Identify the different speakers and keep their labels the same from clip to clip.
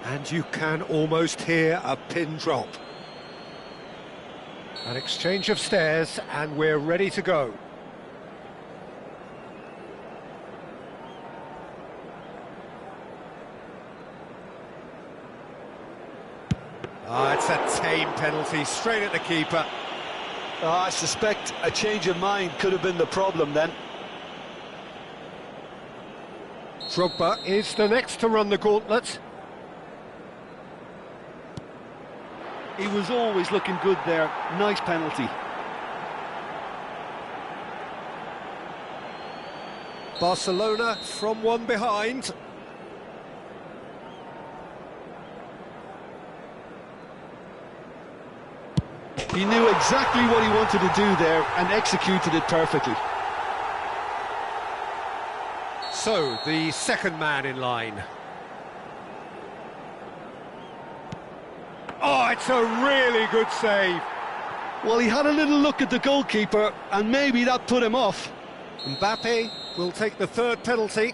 Speaker 1: And you can almost hear a pin drop. An exchange of stares, and we're ready to go. It's a tame penalty, straight at the keeper.
Speaker 2: I suspect a change of mind could have been the problem then.
Speaker 1: Drogba is the next to run the gauntlet.
Speaker 2: He was always looking good there. Nice penalty.
Speaker 1: Barcelona from one behind.
Speaker 2: He knew exactly what he wanted to do there and executed it perfectly.
Speaker 1: So, the second man in line. Oh, it's a really good save.
Speaker 2: Well, he had a little look at the goalkeeper, and maybe that put him off.
Speaker 1: Mbappe will take the third penalty.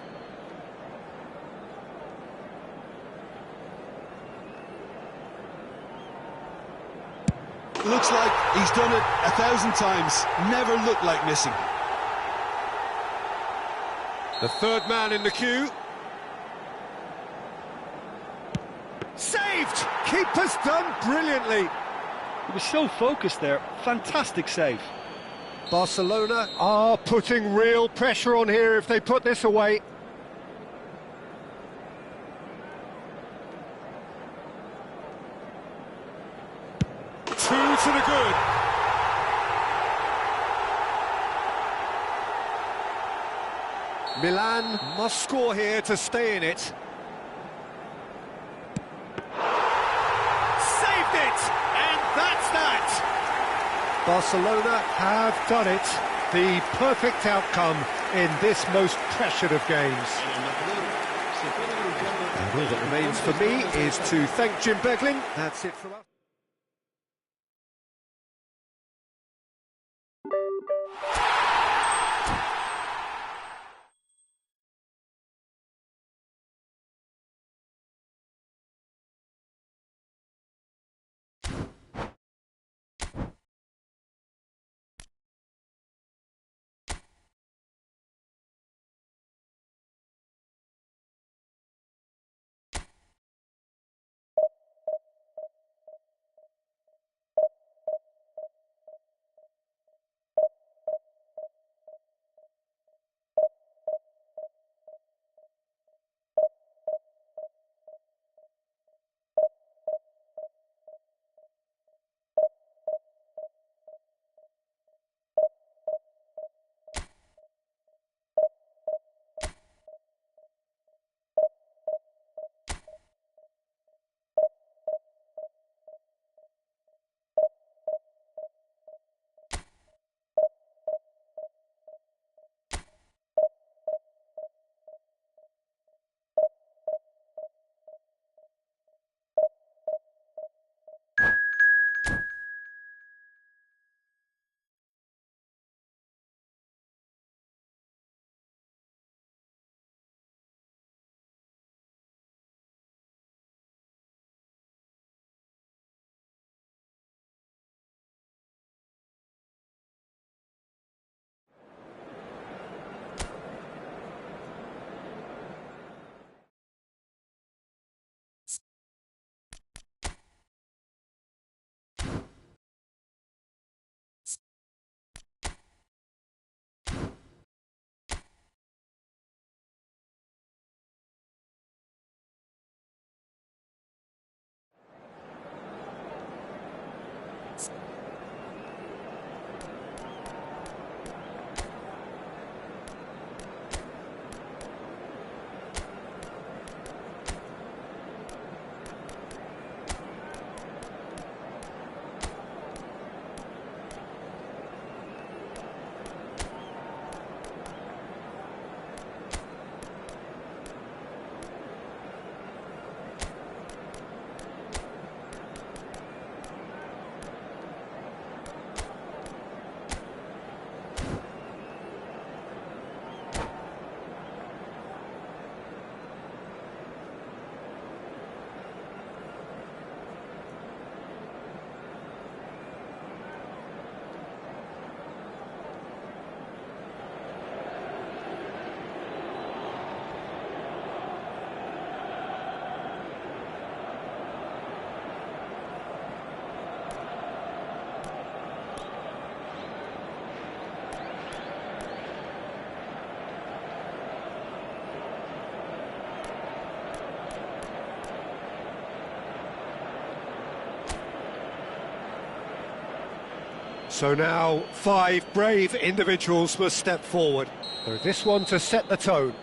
Speaker 2: Looks like he's done it 1,000 times. Never looked like missing.
Speaker 1: The third man in the queue. Saved! Keeper's done brilliantly.
Speaker 2: He was so focused there. Fantastic save.
Speaker 1: Barcelona are putting real pressure on here if they put this away. Two to the good. Milan must score here to stay in it. Saved it! And that's that! Barcelona have done it. The perfect outcome in this most pressured of games. And all that remains for me is to thank Jim Beglin. That's it from us. So now 5 brave individuals must step forward. So this one to set the tone.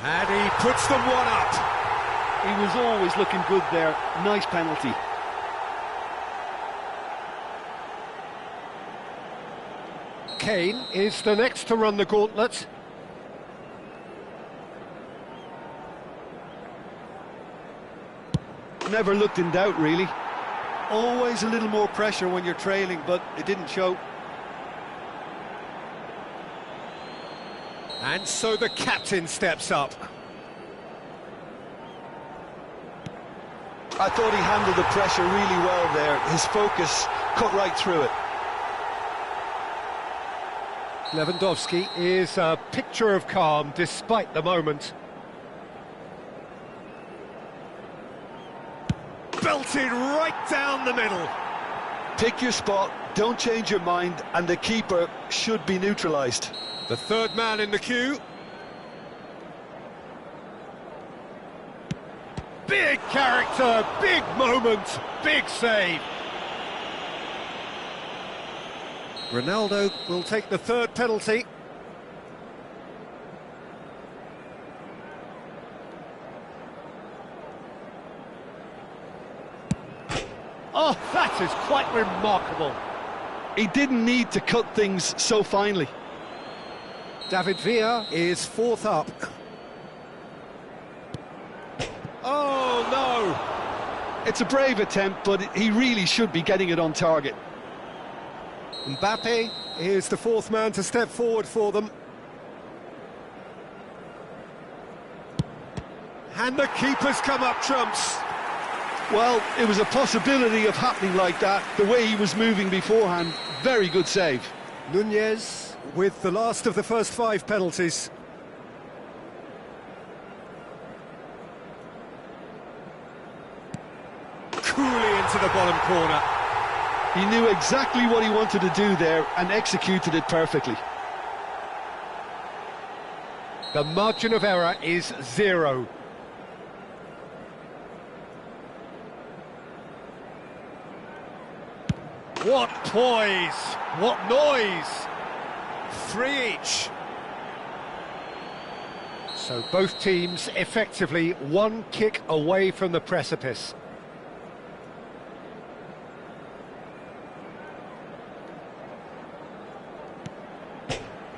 Speaker 1: And he puts them one up.
Speaker 2: He was always looking good there. Nice penalty.
Speaker 1: Kane is the next to run the gauntlet.
Speaker 2: Never looked in doubt, really. Always a little more pressure when you're trailing, but it didn't show.
Speaker 1: And so the captain steps up.
Speaker 2: I thought he handled the pressure really well there. His focus cut right through it.
Speaker 1: Lewandowski is a picture of calm despite the moment. Belted right down the middle.
Speaker 2: Pick your spot, don't change your mind, and the keeper should be neutralised.
Speaker 1: The third man in the queue. Big character, big moment, big save. Ronaldo will take the third penalty. Oh, that is quite remarkable.
Speaker 2: He didn't need to cut things so finely.
Speaker 1: David Villa is fourth up. Oh, no!
Speaker 2: It's a brave attempt, but he really should be getting it on target.
Speaker 1: Mbappe is the fourth man to step forward for them. And the keeper's come up trumps.
Speaker 2: Well, it was a possibility of happening like that, the way he was moving beforehand. Very good save.
Speaker 1: Nunez with the last of the first 5 penalties. Coolly into the bottom corner.
Speaker 2: He knew exactly what he wanted to do there and executed it perfectly.
Speaker 1: The margin of error is 0. What poise! What noise! 3 each. So both teams effectively 1 kick away from the precipice.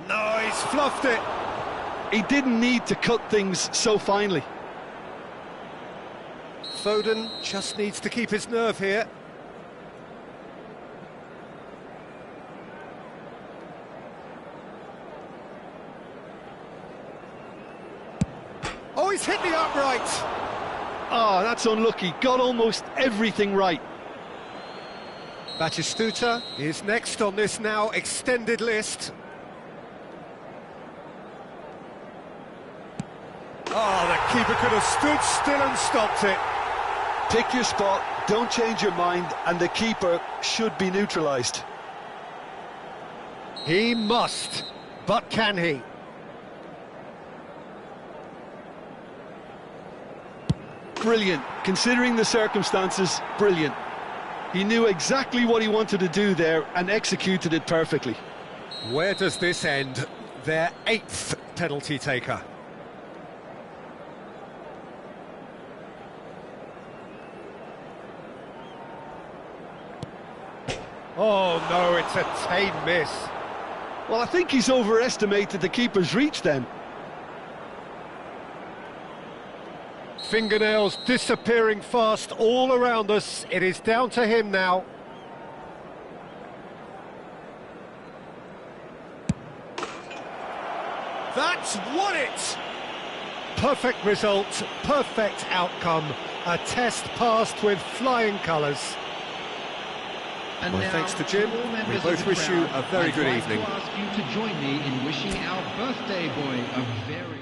Speaker 1: No, he's fluffed it.
Speaker 2: He didn't need to cut things so finely.
Speaker 1: Foden just needs to keep his nerve here. Oh, he's hit the upright.
Speaker 2: Ah, that's unlucky. Got almost everything right.
Speaker 1: Batistuta is next on this now extended list. Oh, the keeper could have stood still and stopped it.
Speaker 2: Pick your spot, don't change your mind, and the keeper should be neutralised.
Speaker 1: He must, but can he?
Speaker 2: Brilliant. Considering the circumstances, brilliant. He knew exactly what he wanted to do there and executed it perfectly.
Speaker 1: Where does this end? Their 8th penalty taker. Oh no, it's a tame miss.
Speaker 2: Well, I think he's overestimated the keeper's reach then.
Speaker 1: Fingernails disappearing fast all around us. It is down to him now. That's won it! Perfect result, perfect outcome. A test passed with flying colours.
Speaker 3: And
Speaker 1: well,
Speaker 3: now,
Speaker 1: thanks to Jim, we both wish you a very good evening.
Speaker 3: I'd like to ask you to join me in wishing our birthday boy a very...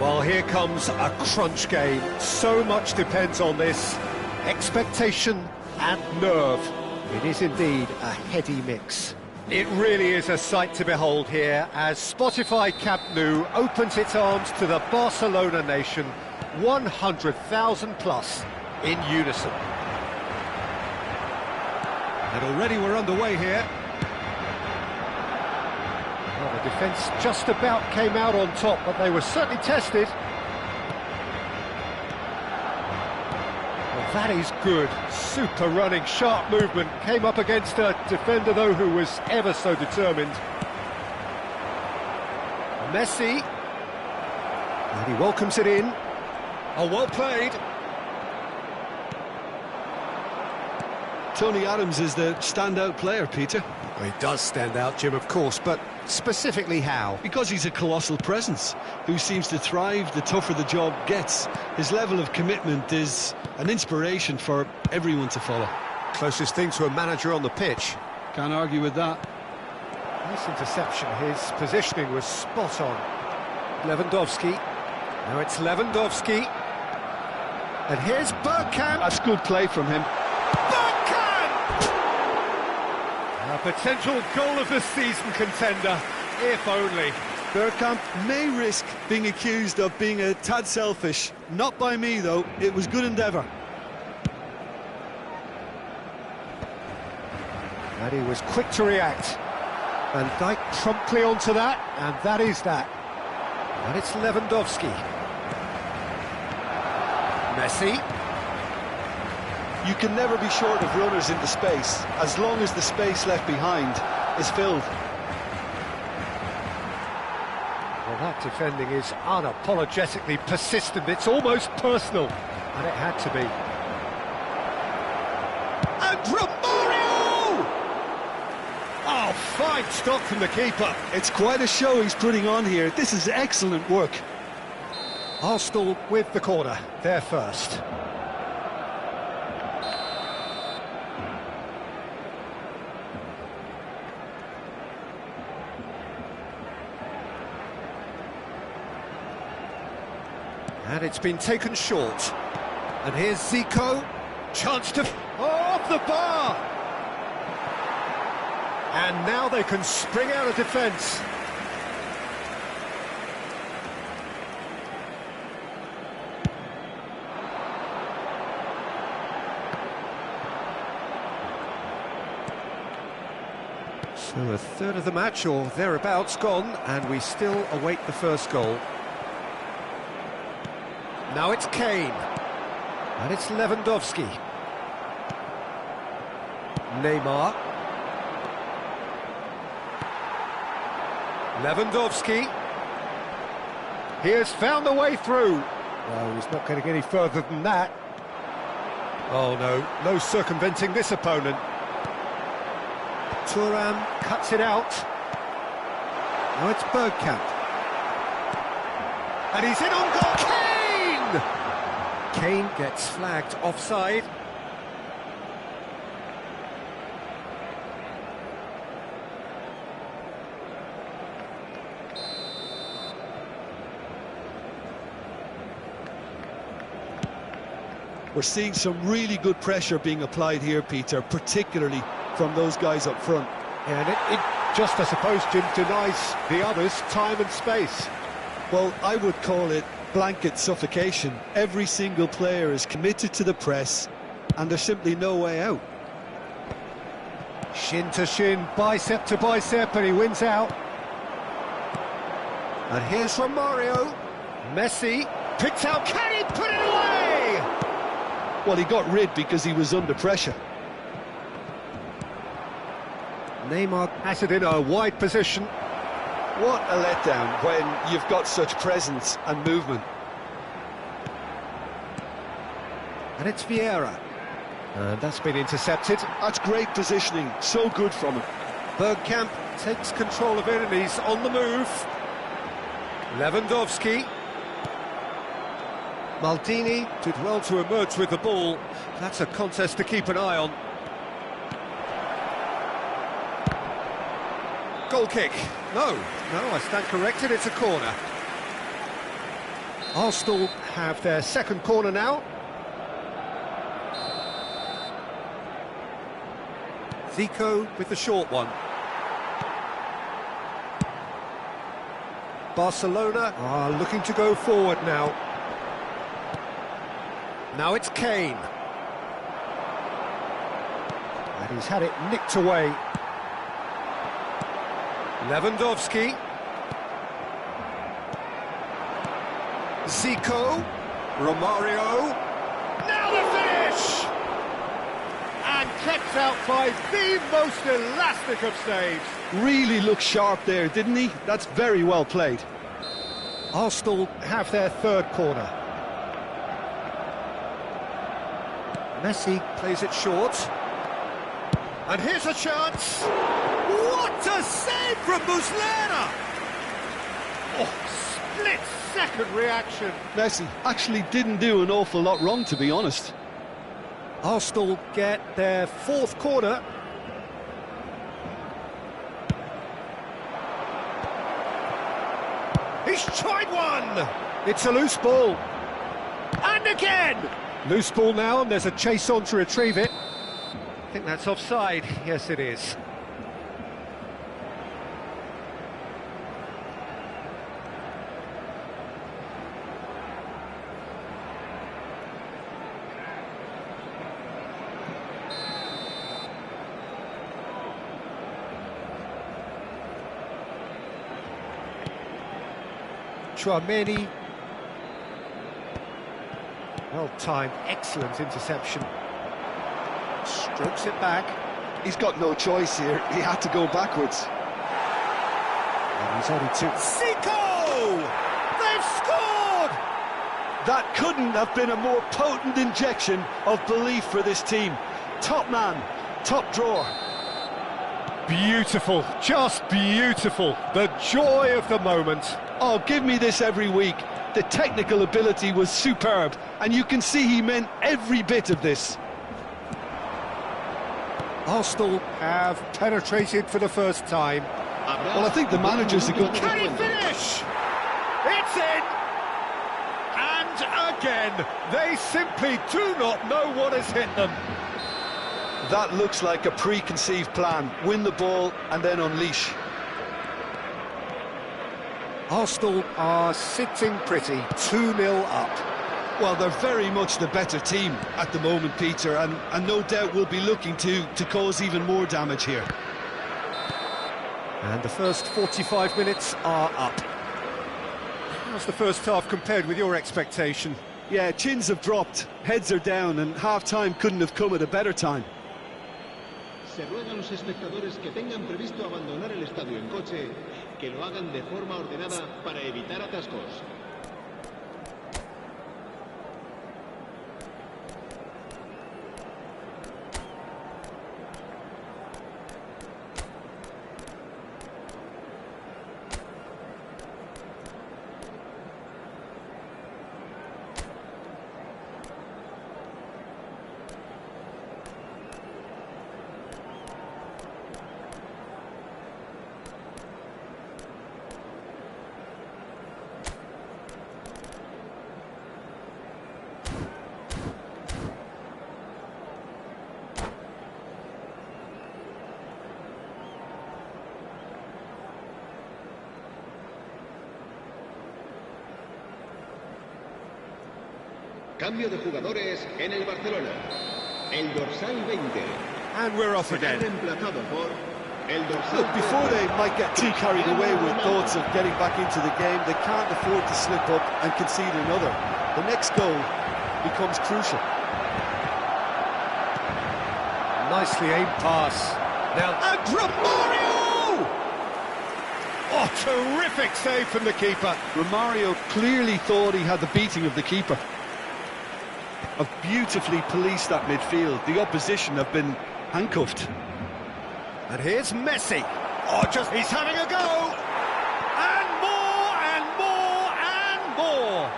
Speaker 1: Well, here comes a crunch game. So much depends on this. Expectation and nerve. It is indeed a heady mix. It really is a sight to behold here as Spotify Camp Nou opens its arms to the Barcelona nation, 100,000 plus in unison. And already we're underway here. Well, the defence just about came out on top, but they were certainly tested. Well, that is good. Super running, sharp movement. Came up against a defender, though, who was ever so determined. Messi. And he welcomes it in. Oh, well played.
Speaker 2: Tony Adams is the standout player, Peter.
Speaker 1: Well, he does stand out, Jim, of course, but specifically how?
Speaker 2: Because he's a colossal presence who seems to thrive the tougher the job gets. His level of commitment is an inspiration for everyone to follow.
Speaker 1: Closest thing to a manager on the pitch.
Speaker 2: Can't argue with that.
Speaker 1: Nice interception. His positioning was spot on. Lewandowski. Now it's Lewandowski. And here's Bergkamp.
Speaker 2: That's good play from him.
Speaker 1: A potential goal of the season contender, if only.
Speaker 2: Bergkamp may risk being accused of being a tad selfish. Not by me, though. It was good endeavour.
Speaker 1: And he was quick to react. And Dijk promptly onto that, and that is that. And it's Lewandowski. Messi.
Speaker 2: You can never be short of runners into space, as long as the space left behind is filled.
Speaker 1: Well, that defending is unapologetically persistent. It's almost personal, and it had to be. And Romario! Oh, fine stop from the keeper.
Speaker 2: It's quite a show he's putting on here. This is excellent work.
Speaker 1: Arsenal with the corner, they're first. And it's been taken short. And here's Zico. Chance to... Oh, off the bar! And now they can spring out of defence. So a third of the match, or thereabouts, gone, and we still await the first goal. Now it's Kane, and it's Lewandowski. Neymar. Lewandowski. He has found the way through. No, he's not getting any further than that. Oh no, no circumventing this opponent. Thuram cuts it out. Now it's Bergkamp. And he's in on goal. Kane gets flagged offside.
Speaker 2: We're seeing some really good pressure being applied here, Peter, particularly from those guys up front.
Speaker 1: Yeah, and it just, I suppose, Jim, denies the others time and space.
Speaker 2: Well, I would call it blanket suffocation. Every single player is committed to the press, and there's simply no way out.
Speaker 1: Shin to shin, bicep to bicep, and he wins out. And here's Romario. Messi picks out, can he put it away?
Speaker 2: Well, he got rid because he was under pressure.
Speaker 1: Neymar has it in a wide position.
Speaker 2: What a letdown when you've got such presence and movement.
Speaker 1: And it's Vieira. And that's been intercepted.
Speaker 2: That's great positioning, so good from him.
Speaker 1: Bergkamp takes control of it and he's on the move. Lewandowski. Maldini did well to emerge with the ball. That's a contest to keep an eye on. Goal kick. No, I stand corrected, it's a corner. Arsenal have their second corner now. Zico with the short one. Barcelona are looking to go forward now. Now it's Kane. And he's had it nicked away. Lewandowski. Zico. Romario. Now the finish! And kept out by the most elastic of saves.
Speaker 2: Really looked sharp there, didn't he? That's very well played.
Speaker 1: Arsenal have their third corner. Messi plays it short. And here's a chance. What a save from Muslera! Oh, split-second reaction.
Speaker 2: Messi actually didn't do an awful lot wrong, to be honest.
Speaker 1: Arsenal get their fourth corner. He's tried one! It's a loose ball. And again! Loose ball now, and there's a chase on to retrieve it. I think that's offside. Yes, it is. Chouameni. Well-timed, excellent interception. Strokes it back.
Speaker 2: He's got no choice here. He had to go backwards.
Speaker 1: And he's only two. Zico! They've scored!
Speaker 2: That couldn't have been a more potent injection of belief for this team. Top man, top drawer.
Speaker 1: Beautiful, just beautiful. The joy of the moment.
Speaker 2: Oh, give me this every week. The technical ability was superb, and you can see he meant every bit of this.
Speaker 1: Arsenal have penetrated for the first time.
Speaker 2: Well, I think the manager's a good...
Speaker 1: Can he finish? It's in! And again, they simply do not know what has hit them.
Speaker 2: That looks like a preconceived plan. Win the ball and then unleash.
Speaker 1: Arsenal are sitting pretty, 2-0 up.
Speaker 2: Well, they're very much the better team at the moment, Peter, and no doubt will be looking to cause even more damage here.
Speaker 1: And the first 45 minutes are up. How's the first half compared with your expectation?
Speaker 2: Yeah, chins have dropped, heads are down, and half-time couldn't have come at a better time.
Speaker 4: Se ruega a los espectadores que tengan previsto abandonar el estadio en coche, que lo hagan de forma ordenada para evitar atascos. Cambio de jugadores en el Barcelona. El dorsal 20.
Speaker 1: And we're off again.
Speaker 4: Reemplazado por el dorsal.
Speaker 2: Look, before they might get too carried away with thoughts of getting back into the game, they can't afford to slip up and concede another. The next goal becomes crucial.
Speaker 1: Nicely aimed pass. Now, and Romario! Oh, terrific save from the keeper.
Speaker 2: Romario clearly thought he had the beating of the keeper. Have beautifully policed that midfield. The opposition have been handcuffed.
Speaker 1: And here's Messi. Oh, he's having a go. And more, and more, and more.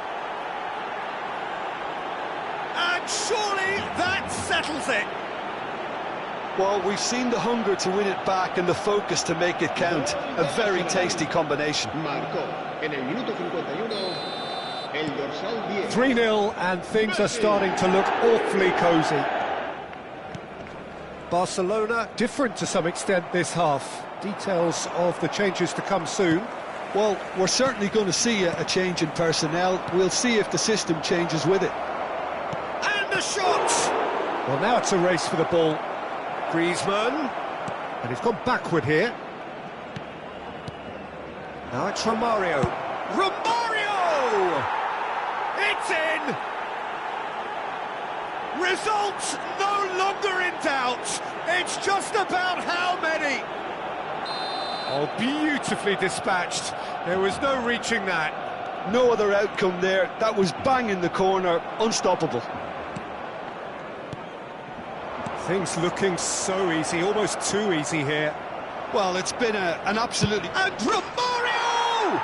Speaker 1: And surely that settles it.
Speaker 2: Well, we've seen the hunger to win it back and the focus to make it count. A very tasty combination.
Speaker 4: Marcó en el minuto 51.
Speaker 1: 3-0, and things are starting to look awfully cosy. Barcelona different to some extent this half. Details of the changes to come soon.
Speaker 2: Well, we're certainly going to see a change in personnel. We'll see if the system changes with it.
Speaker 1: And the shot! Well, now it's a race for the ball. Griezmann. And he's gone backward here. Now it's Romario. Romario! It's in! Results no longer in doubt. It's just about how many. Oh, beautifully dispatched. There was no reaching that.
Speaker 2: No other outcome there. That was bang in the corner, unstoppable.
Speaker 1: Things looking so easy, almost too easy here.
Speaker 2: Well, it's been an absolutely...
Speaker 1: And Romario!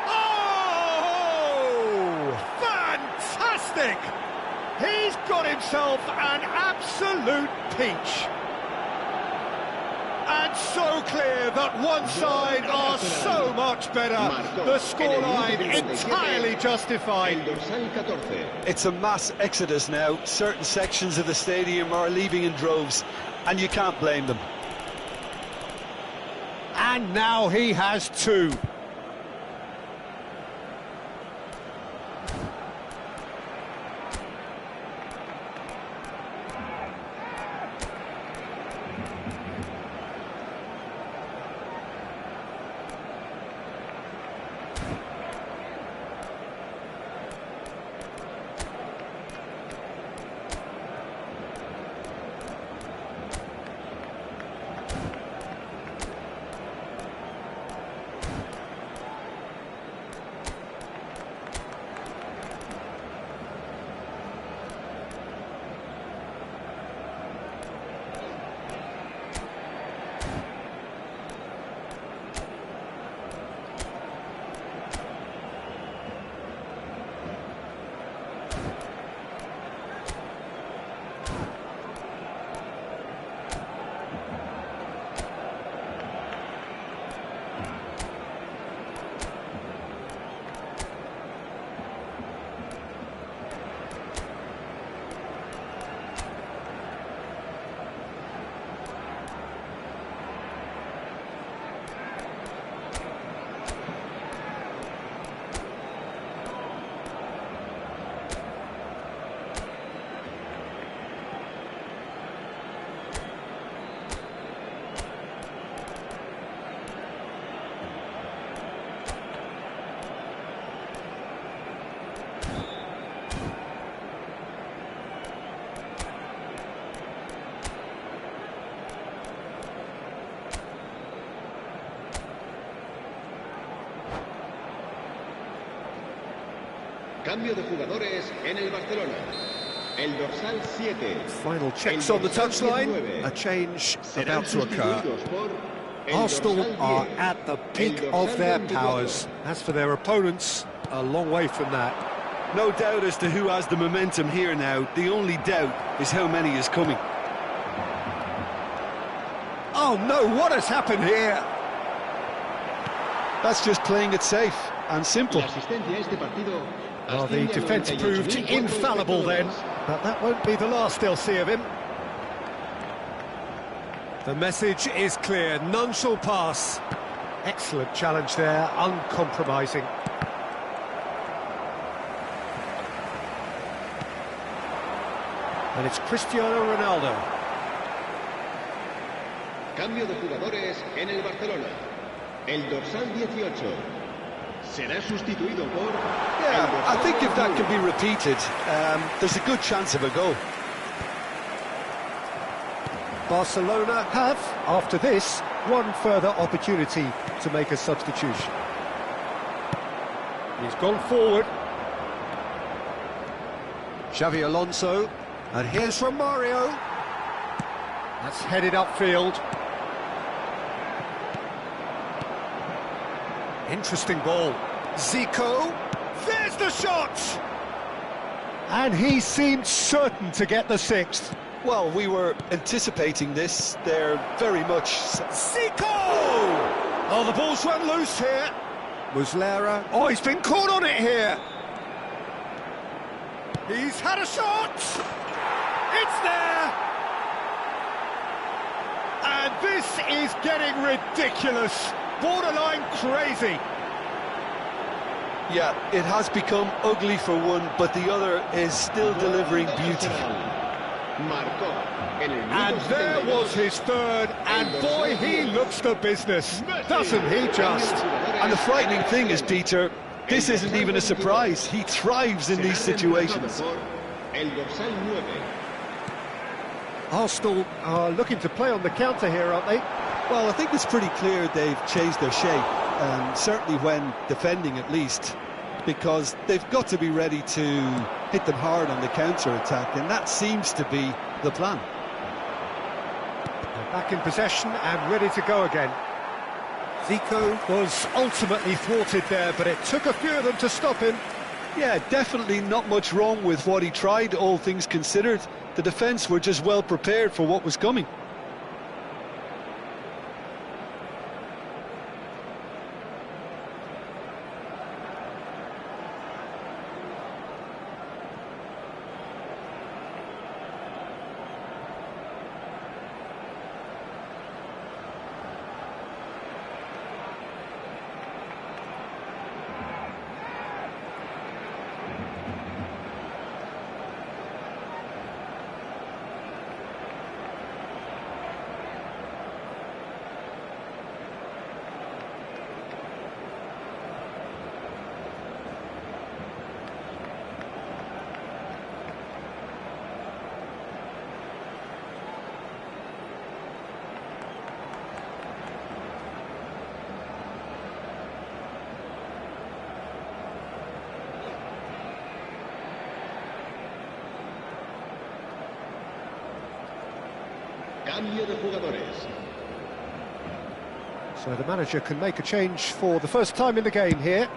Speaker 1: Oh! Fantastic! He's got himself an absolute peach. And so clear that one side are so much better. The scoreline entirely justified.
Speaker 2: It's a mass exodus now. Certain sections of the stadium are leaving in droves, and you can't blame them.
Speaker 1: And now he has two.
Speaker 4: Cambio de jugadores en el Barcelona. El dorsal 7.
Speaker 1: Final checks on the touchline. A change about to occur. Arsenal are at the peak of their powers. As for their opponents, a long way from that.
Speaker 2: No doubt as to who has the momentum here now. The only doubt is how many is coming.
Speaker 1: Oh no, what has happened here?
Speaker 2: That's just playing it safe and simple.
Speaker 1: Well, the defence proved infallible then, but that won't be the last they'll see of him. The message is clear, none shall pass. Excellent challenge there, uncompromising. And it's Cristiano Ronaldo.
Speaker 4: Cambio de jugadores en el Barcelona. El dorsal 18 será sustituido por...
Speaker 2: Yeah, I think if that can be repeated, there's a good chance of a goal.
Speaker 1: Barcelona have, after this, one further opportunity to make a substitution. He's gone forward. Xavi Alonso, and here's Romario. That's headed upfield. Interesting ball. Zico, there's the shot! And he seemed certain to get the sixth.
Speaker 2: Well, we were anticipating this. They're very much...
Speaker 1: Zico! Oh, the ball's run loose here. Muslera. Oh, he's been caught on it here. He's had a shot. It's there. And this is getting ridiculous. Borderline crazy.
Speaker 2: Yeah, it has become ugly for one, but the other is still delivering beauty.
Speaker 1: And there was his third, and boy, he looks the business, doesn't he just?
Speaker 2: And the frightening thing is, Peter, this isn't even a surprise. He thrives in these situations.
Speaker 1: Arsenal are looking to play on the counter here, aren't they?
Speaker 2: Well, I think it's pretty clear they've changed their shape, certainly when defending at least, because they've got to be ready to hit them hard on the counter-attack, and that seems to be the plan.
Speaker 1: They're back in possession and ready to go again. Zico was ultimately thwarted there, but it took a few of them to stop him.
Speaker 2: Yeah, definitely not much wrong with what he tried, all things considered. The defence were just well prepared for what was coming.
Speaker 4: Cambio de jugadores.
Speaker 1: So the manager can make a change for the first time in the game here.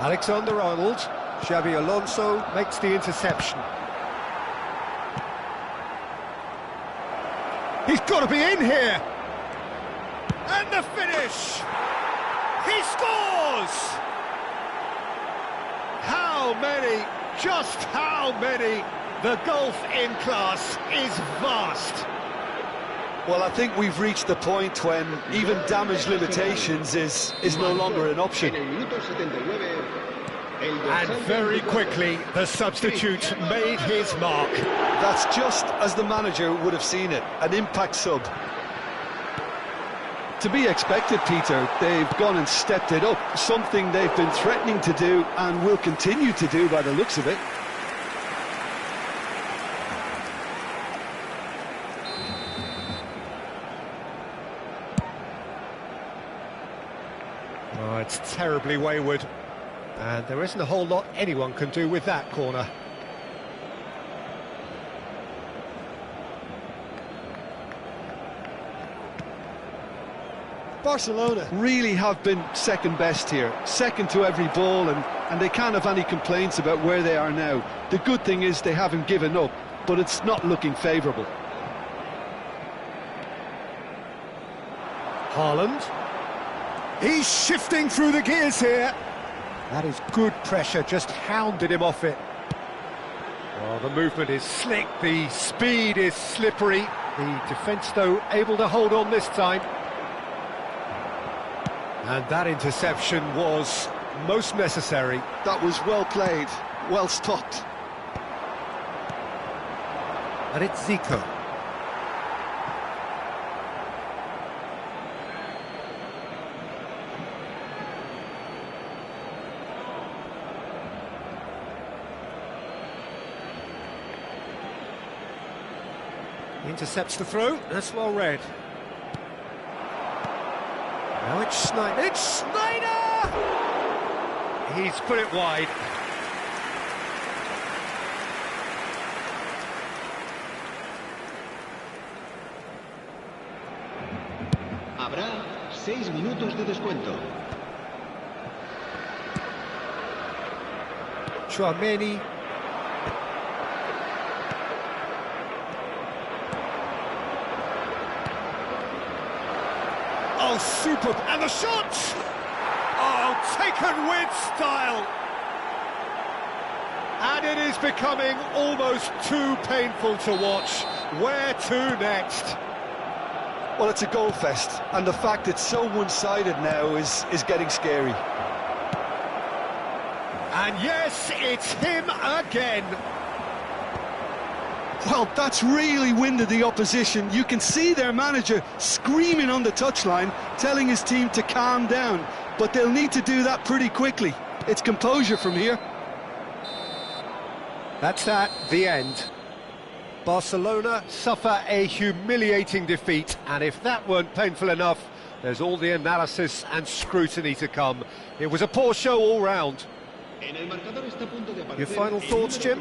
Speaker 1: Alexander-Arnold, Xabi Alonso makes the interception. He's got to be in here! And the finish! He scores! How many, just how many? The gulf in class is vast.
Speaker 2: Well, I think we've reached the point when even damage limitations is no longer an option.
Speaker 1: And very quickly, the substitute made his mark.
Speaker 2: That's just as the manager would have seen it, an impact sub. To be expected, Peter. They've gone and stepped it up, something they've been threatening to do and will continue to do by the looks of it.
Speaker 1: Oh, it's terribly wayward. And there isn't a whole lot anyone can do with that corner.
Speaker 2: Barcelona really have been second best here, second to every ball, and they can't have any complaints about where they are now. The good thing is they haven't given up, but it's not looking favourable.
Speaker 1: Haaland. He's shifting through the gears here. That is good pressure, just hounded him off it. Well, the movement is slick, the speed is slippery. The defence, though, able to hold on this time. And that interception was most necessary.
Speaker 2: That was well played, well stopped.
Speaker 1: And it's Zico. Intercepts the throw, that's well read. Now it's Snyder. It's Snyder! He's put it wide.
Speaker 4: Habrá 6 minutos de descuento.
Speaker 1: Chouameni. Oh, super! And the shot! Oh, taken with style! And it is becoming almost too painful to watch. Where to next?
Speaker 2: Well, it's a goal fest, and the fact it's so one-sided now is getting scary.
Speaker 1: And yes, it's him again.
Speaker 2: Well, that's really winded the opposition. You can see their manager screaming on the touchline, telling his team to calm down. But they'll need to do that pretty quickly. It's composure from here.
Speaker 1: That's that, the end. Barcelona suffer a humiliating defeat, and if that weren't painful enough, there's all the analysis and scrutiny to come. It was a poor show all round. Your final thoughts, Jim?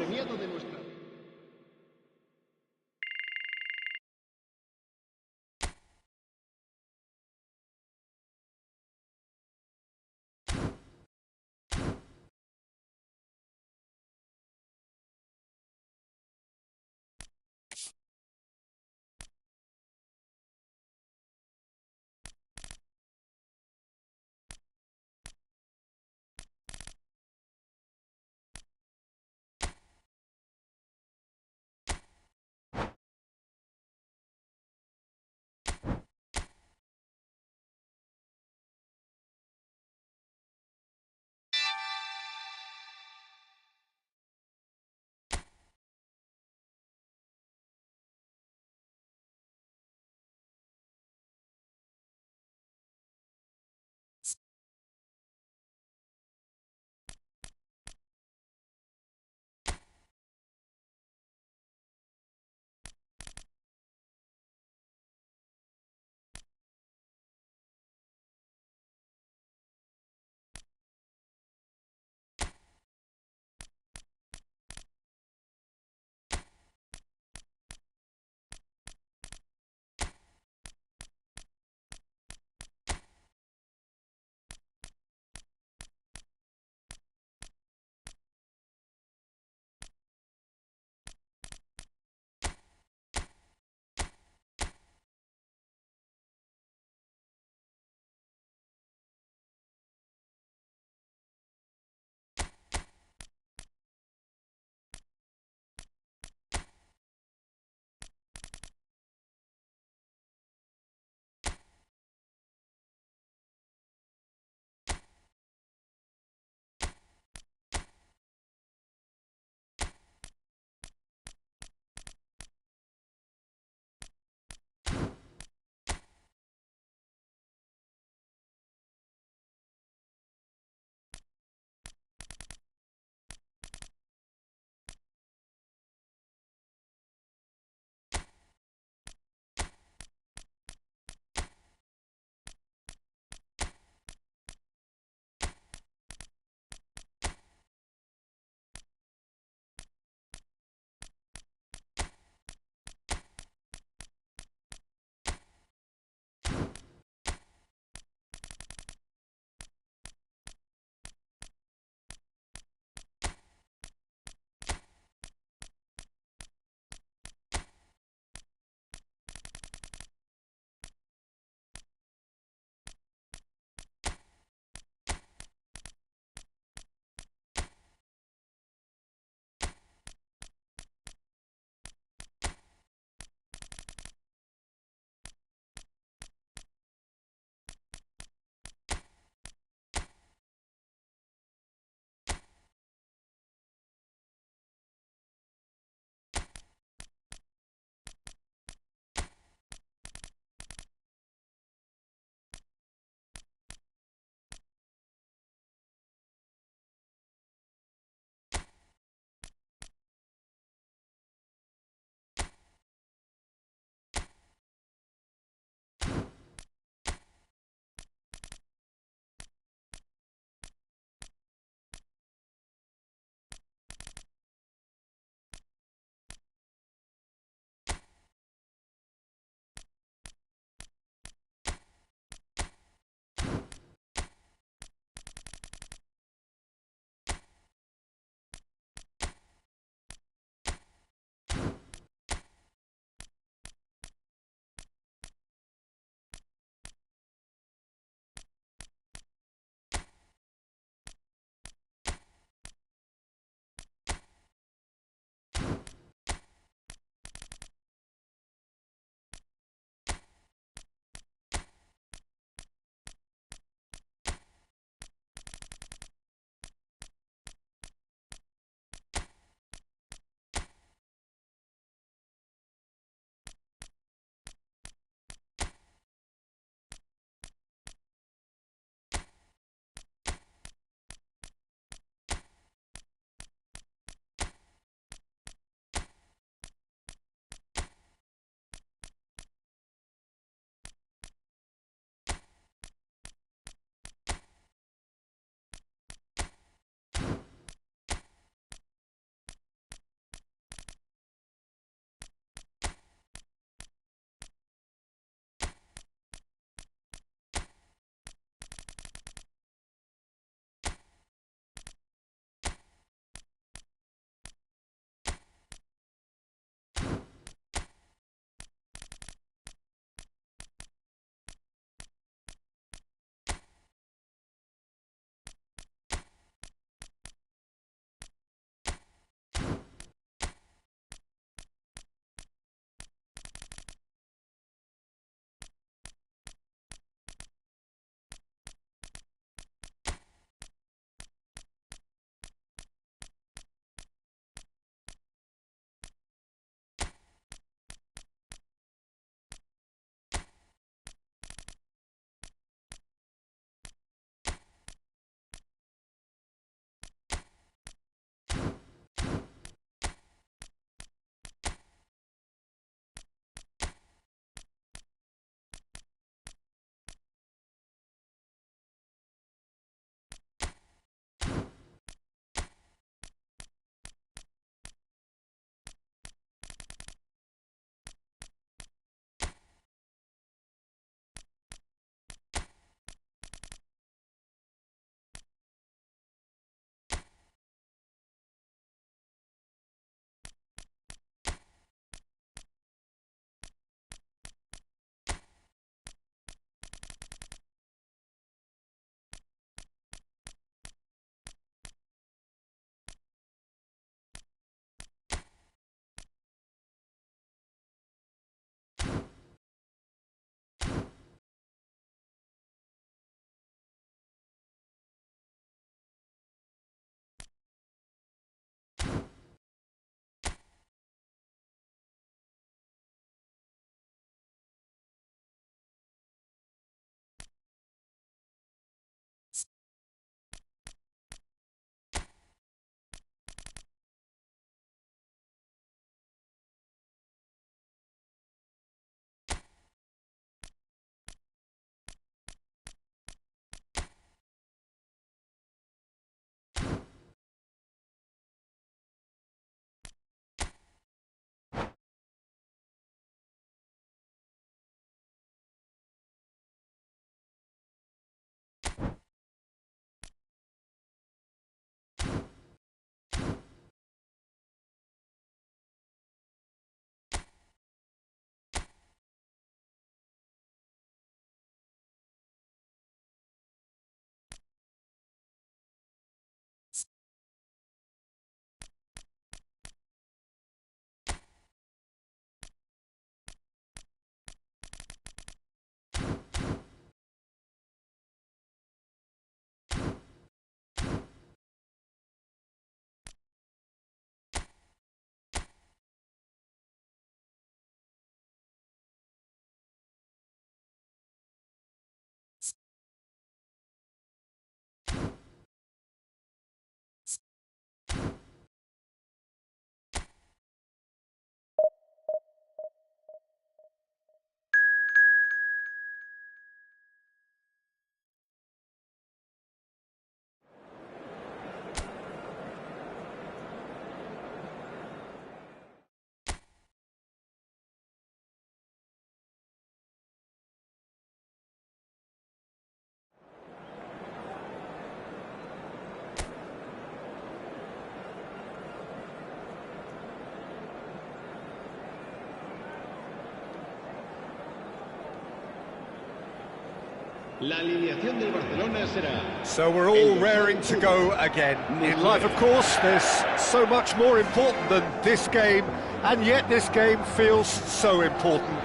Speaker 4: La alineación del Barcelona será...
Speaker 1: So we're all raring to go again. In life, of course, there's so much more important than this game, and yet this game feels so important.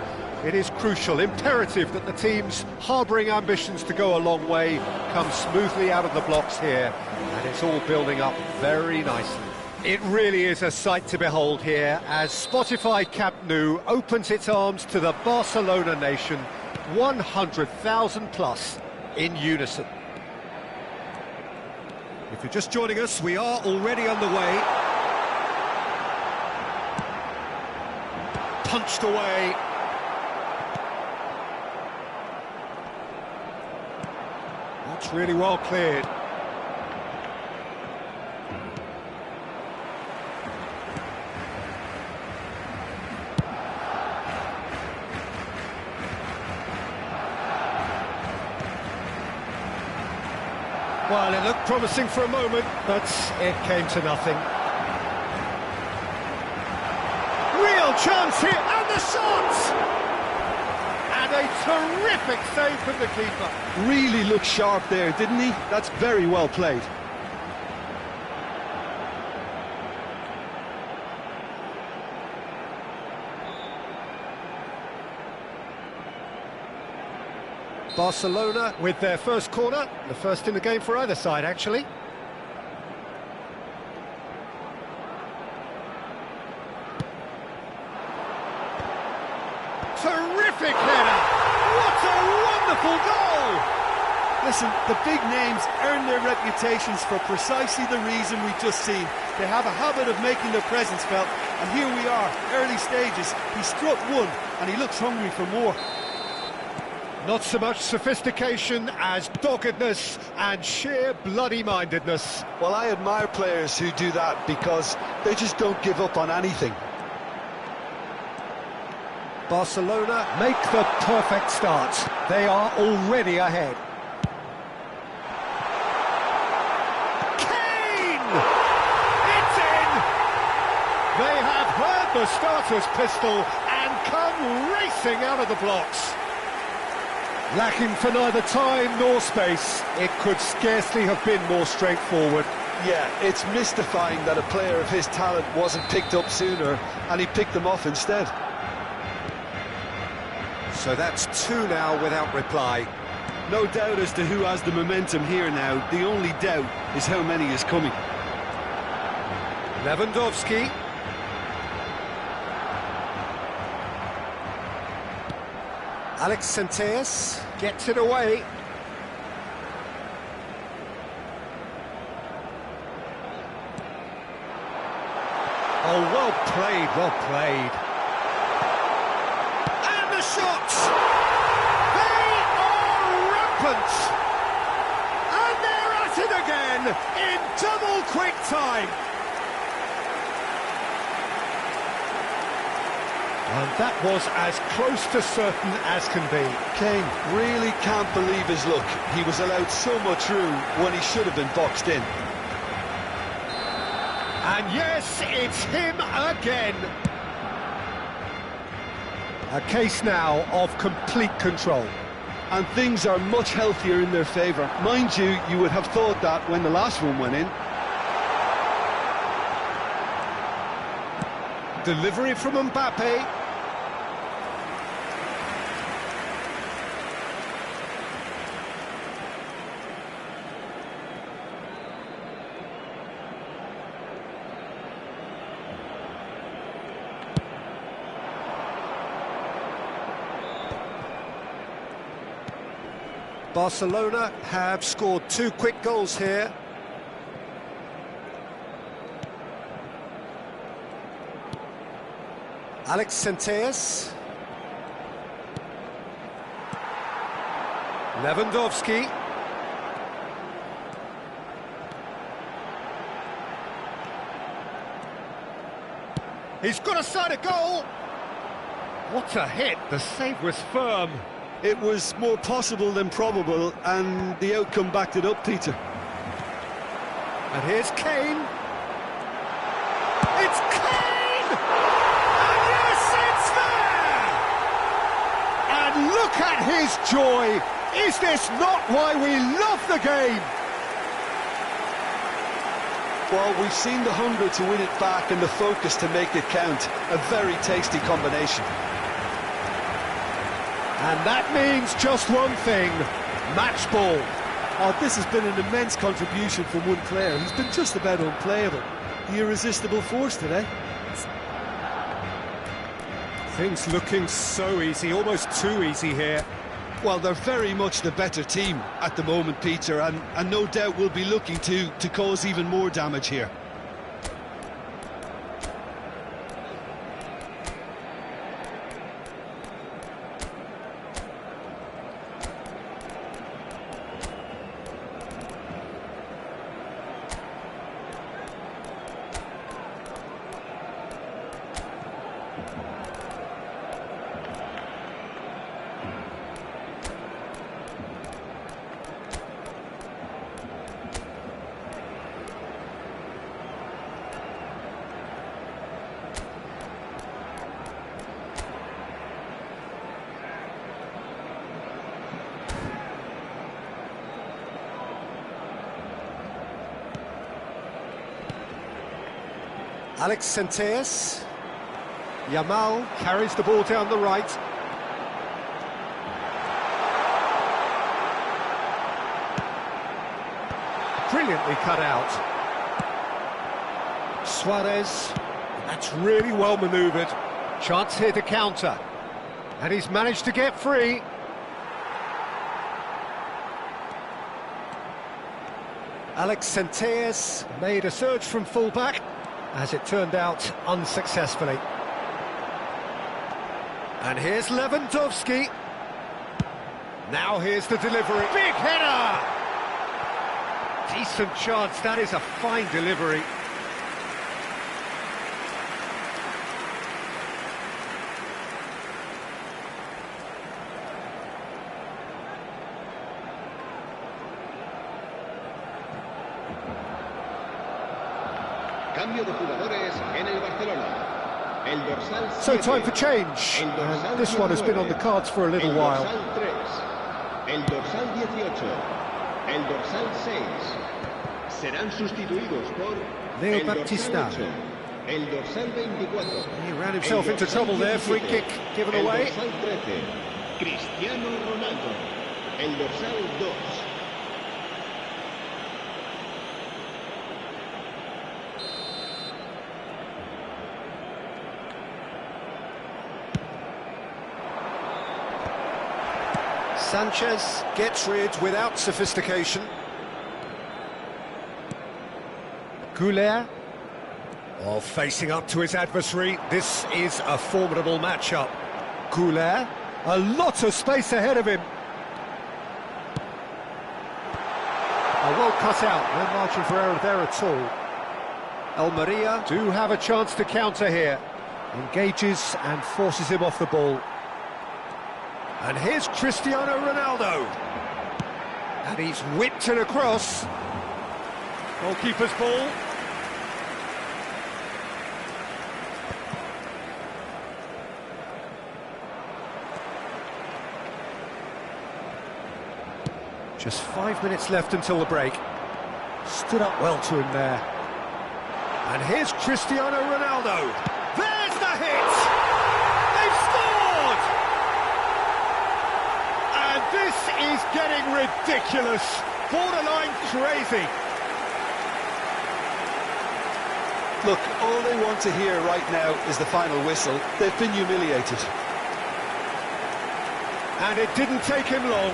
Speaker 1: It is crucial, imperative that the teams harbouring ambitions to go a long way come smoothly out of the blocks here, and it's all building up very nicely. It really is a sight to behold here as Spotify Camp Nou opens its arms to the Barcelona nation, 100,000 plus in unison. If you're just joining us, we are already underway. Punched away. That's really well cleared. Well, it looked promising for a moment, but it came to nothing. Real chance here, and the shot! And a terrific save from the keeper.
Speaker 2: Really looked sharp there, didn't he? That's very well played.
Speaker 1: Barcelona with their first corner, the first in the game for either side, actually. Terrific header! What a wonderful goal!
Speaker 2: Listen, the big names earn their reputations for precisely the reason we've just seen. They have a habit of making their presence felt, and here we are, early stages. He struck one, and he looks hungry for more.
Speaker 1: Not so much sophistication as doggedness and sheer bloody-mindedness.
Speaker 2: Well, I admire players who do that because they just don't give up on anything.
Speaker 1: Barcelona make the perfect start. They are already ahead. Kane! It's in! They have heard the starter's pistol and come racing out of the blocks. Lacking for neither time nor space, it could scarcely have been more straightforward.
Speaker 2: Yeah, it's mystifying that a player of his talent wasn't picked up sooner, and he picked them off instead.
Speaker 1: So that's two now without reply.
Speaker 2: No doubt as to who has the momentum here now. The only doubt is how many is coming.
Speaker 1: Lewandowski. Alex Santos gets it away. Oh, well played, well played. And the shots! They are rampant! And they're at it again in double quick time. And that was as close to certain as can be.
Speaker 2: Kane really can't believe his luck. He was allowed so much room when he should have been boxed in.
Speaker 1: And yes, it's him again. A case now of complete control.
Speaker 2: And things are much healthier in their favour. Mind you, you would have thought that when the last one went in.
Speaker 1: Delivery from Mbappe. Barcelona have scored two quick goals here. Alex Santos. Lewandowski. He's got a side of goal. What a hit, the save was firm.
Speaker 2: It was more possible than probable, and the outcome backed it up, Peter.
Speaker 1: And here's Kane. It's Kane! And yes, it's there! And look at his joy Is this not why we love the game?
Speaker 2: Well, we've seen the hunger to win it back and the focus to make it count. A very tasty combination.
Speaker 1: And that means just one thing, match ball.
Speaker 2: Oh, this has been an immense contribution from one player. He's been just about unplayable. The irresistible force today.
Speaker 1: Things looking so easy, almost too easy here.
Speaker 2: Well, they're very much the better team at the moment, Peter, and no doubt will be looking to cause even more damage here.
Speaker 1: Alex Centeas. Yamal carries the ball down the right. Brilliantly cut out. Suarez. That's really well manoeuvred. Chance here to counter. And he's managed to get free. Alex Centeas made a surge from full-back, as it turned out unsuccessfully. And here's Lewandowski. Now here's the delivery. Big header! Decent chance, that is a fine delivery.
Speaker 4: Cambio de jugadores en el Barcelona. El dorsal 7.
Speaker 1: So time for change. And this one has been on the cards for a little while.
Speaker 4: El dorsal 3. El dorsal 18. El dorsal 6. Serán sustituidos por
Speaker 1: Leo
Speaker 4: el
Speaker 1: Baptista.
Speaker 4: dorsal 8. El dorsal 24.
Speaker 1: He ran himself into trouble there. Free kick given away.
Speaker 4: El dorsal 13. Cristiano Ronaldo. El dorsal 2.
Speaker 1: Sanchez gets rid without sophistication. Goulet. Oh, facing up to his adversary. This is a formidable matchup. Goulet. A lot of space ahead of him. Oh, well cut out. No margin for error there at all. Almeria do have a chance to counter here. Engages and forces him off the ball. And here's Cristiano Ronaldo. And he's whipped it across. Goalkeeper's ball. Just 5 minutes left until the break. Stood up well to him there. And here's Cristiano Ronaldo. There's the hit! They've scored! And this is getting ridiculous. Borderline crazy.
Speaker 2: Look, all they want to hear right now is the final whistle. They've been humiliated.
Speaker 1: And it didn't take him long.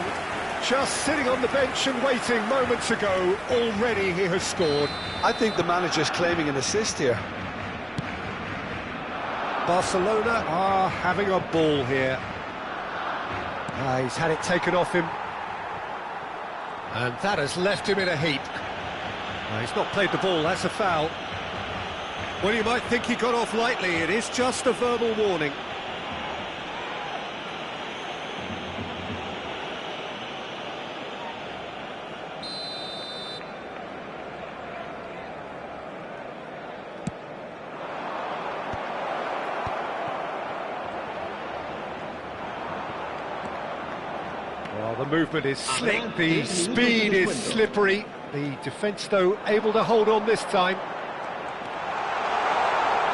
Speaker 1: Just sitting on the bench and waiting moments ago, already he has scored.
Speaker 2: I think the manager's claiming an assist here.
Speaker 1: Barcelona are having a ball here. He's had it taken off him. And that has left him in a heap. He's not played the ball, that's a foul. Well, you might think he got off lightly. It is just a verbal warning. Oh, the movement is slick, the speed is slippery. The defence, though, able to hold on this time.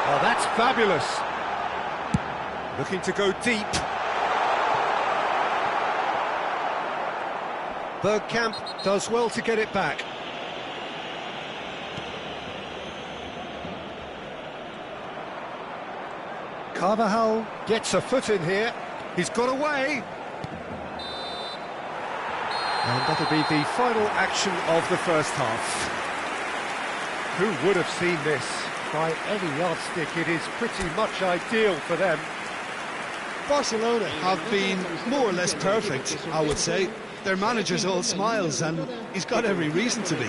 Speaker 1: Oh, that's fabulous. Looking to go deep. Bergkamp does well to get it back. Carvajal gets a foot in here. He's got away. And that'll be the final action of the first half. Who would have seen this? By any yardstick, it is pretty much ideal for them.
Speaker 2: Barcelona have been more or less perfect, I would say. Their manager's all smiles, and he's got every reason to be.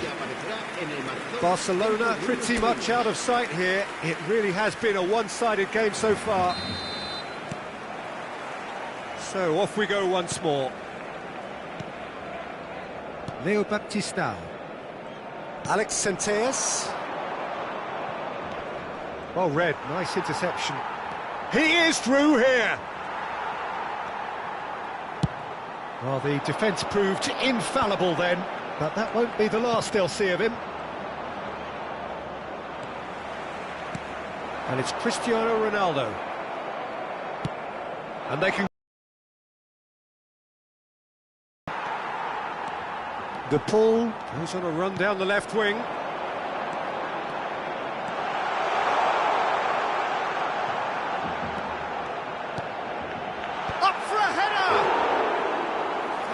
Speaker 1: Barcelona pretty much out of sight here. It really has been a one-sided game so far. So off we go once more. Leo Baptistao. Alex Senteas. Well read, nice interception. He is through here! Well, the defence proved infallible then, but that won't be the last they'll see of him. And it's Cristiano Ronaldo. And they can... De Paul goes on a run down the left wing. Up for a header!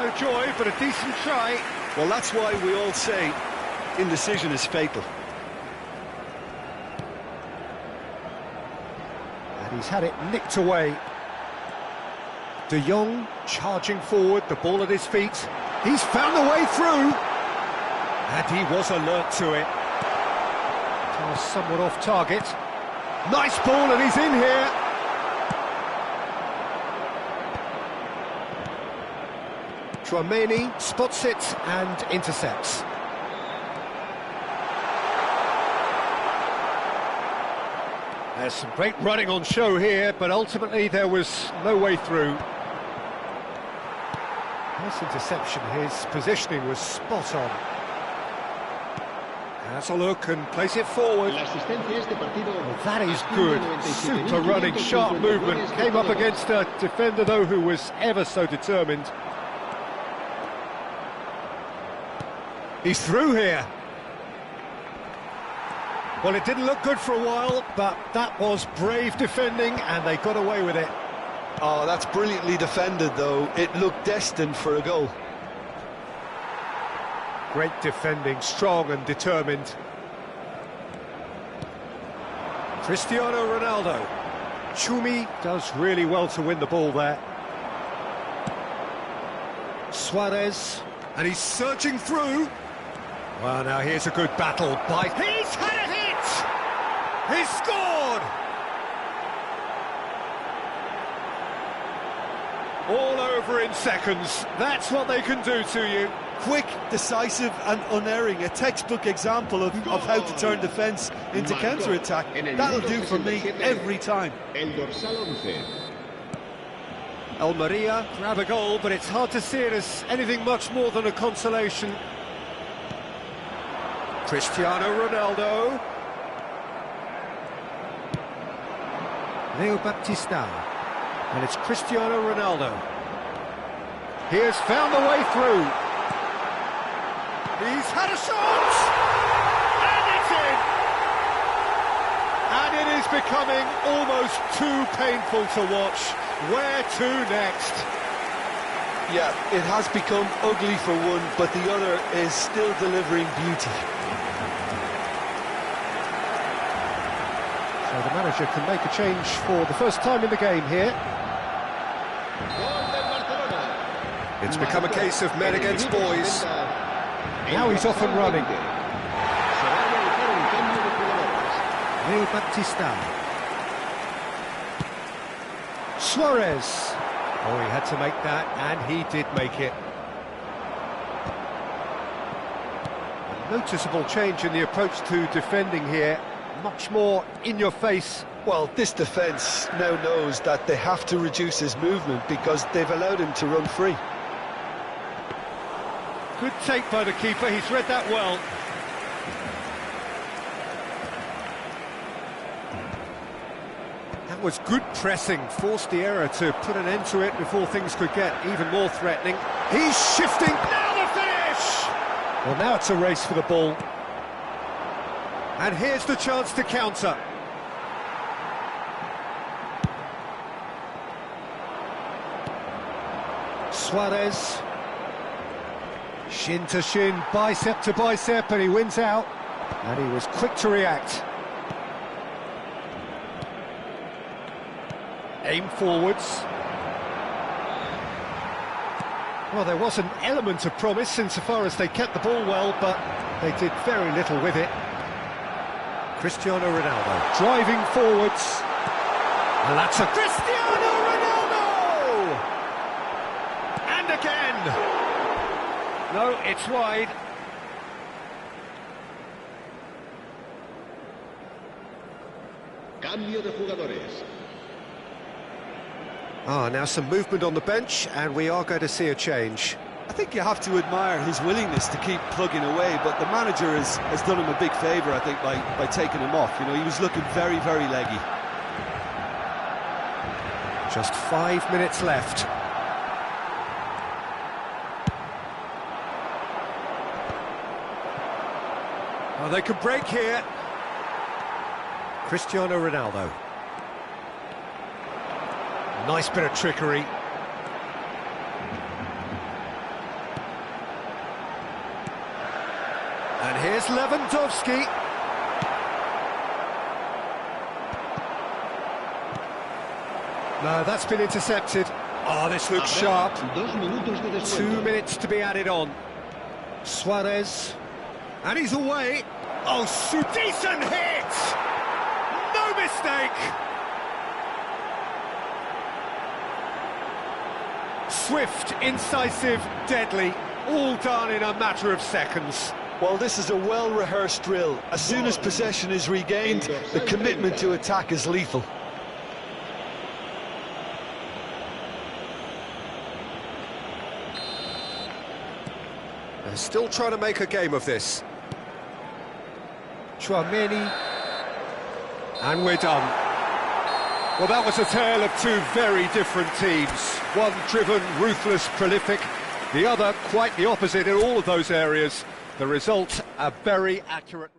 Speaker 1: No joy, but a decent try.
Speaker 2: Well, that's why we all say indecision is fatal.
Speaker 1: And he's had it nicked away. De Jong charging forward, the ball at his feet. He's found a way through, and he was alert to it. Oh, somewhat off target. Nice ball, and he's in here. Tchouaméni spots it and intercepts. There's some great running on show here, but ultimately there was no way through. Nice interception, his positioning was spot on. Has a look and plays it forward. Well, that is good, super running, sharp movement. Came up against a defender, though, who was ever so determined. He's through here. Well, it didn't look good for a while, but that was brave defending, and they got away with it.
Speaker 2: Oh, that's brilliantly defended, though. It looked destined for a goal.
Speaker 1: Great defending, strong and determined. Cristiano Ronaldo. Chumi does really well to win the ball there. Suarez, and he's searching through. Well, now here's a good battle by... He's had a hit! He's scored! All over in seconds. That's what they can do to you.
Speaker 2: Quick, decisive and unerring. A textbook example of how to turn defence into counter-attack. That'll do for me every time.
Speaker 1: Almeria grab a goal, but it's hard to see it as anything much more than a consolation. Cristiano Ronaldo. Leo Baptistao. And it's Cristiano Ronaldo. He has found the way through. He's had a shot! And it's in! And it is becoming almost too painful to watch. Where to next?
Speaker 2: Yeah, it has become ugly for one, but the other is still delivering beauty.
Speaker 1: So the manager can make a change for the first time in the game here. It's become a case of men against boys. Now he's off and running. Leo Baptistao. Suarez. Oh, he had to make that, and he did make it. A noticeable change in the approach to defending here. Much more in your face.
Speaker 2: Well, this defence now knows that they have to reduce his movement because they've allowed him to run free.
Speaker 1: Good take by the keeper, he's read that well. That was good pressing, forced the error to put an end to it before things could get even more threatening. He's shifting, now the finish! Well, now it's a race for the ball. And here's the chance to counter. Suarez. Shin to shin, bicep to bicep, and he wins out. And he was quick to react. Aim forwards. Well, there was an element of promise insofar as they kept the ball well, but they did very little with it. Cristiano Ronaldo driving forwards. And that's a Cristiano Ronaldo! And again! No, it's wide.
Speaker 4: Cambio de jugadores.
Speaker 1: Now some movement on the bench, and we are going to see a change.
Speaker 2: I think you have to admire his willingness to keep plugging away, but the manager has done him a big favour, I think, by taking him off. You know, he was looking very, very leggy.
Speaker 1: Just 5 minutes left. Oh, they could break here. Cristiano Ronaldo. Nice bit of trickery. And here's Lewandowski. No, that's been intercepted. Oh, this looks sharp. 2 minutes to be added on. Suarez. And he's away. Oh, decent hit! No mistake! Swift, incisive, deadly, all done in a matter of seconds.
Speaker 2: Well, this is a well-rehearsed drill. As soon as possession is regained, the commitment to attack is lethal.
Speaker 1: They're still trying to make a game of this. Chouameni. And we're done. Well, that was a tale of two very different teams. One driven, ruthless, prolific. The other quite the opposite in all of those areas. The result, a very accurate...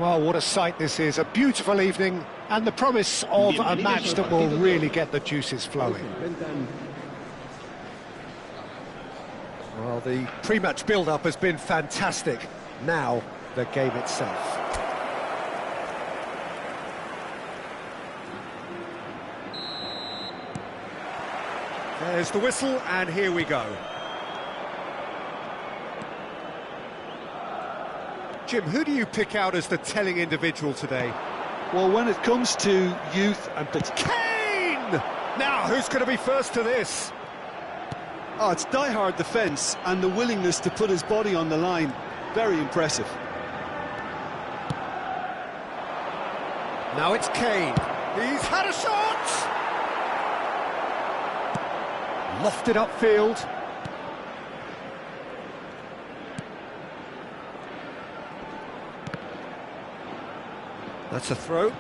Speaker 1: Well, what a sight this is, a beautiful evening, and the promise of a match that will really get the juices flowing. Well, the pre-match build-up has been fantastic. Now, the game itself. There's the whistle, and here we go. Jim, who do you pick out as the telling individual today?
Speaker 2: Well, when it comes to youth and...
Speaker 1: Kane! Now, who's going to be first to this?
Speaker 2: Oh, it's die-hard defence and the willingness to put his body on the line. Very impressive.
Speaker 1: Now it's Kane. He's had a shot! Lofted upfield. That's a throw.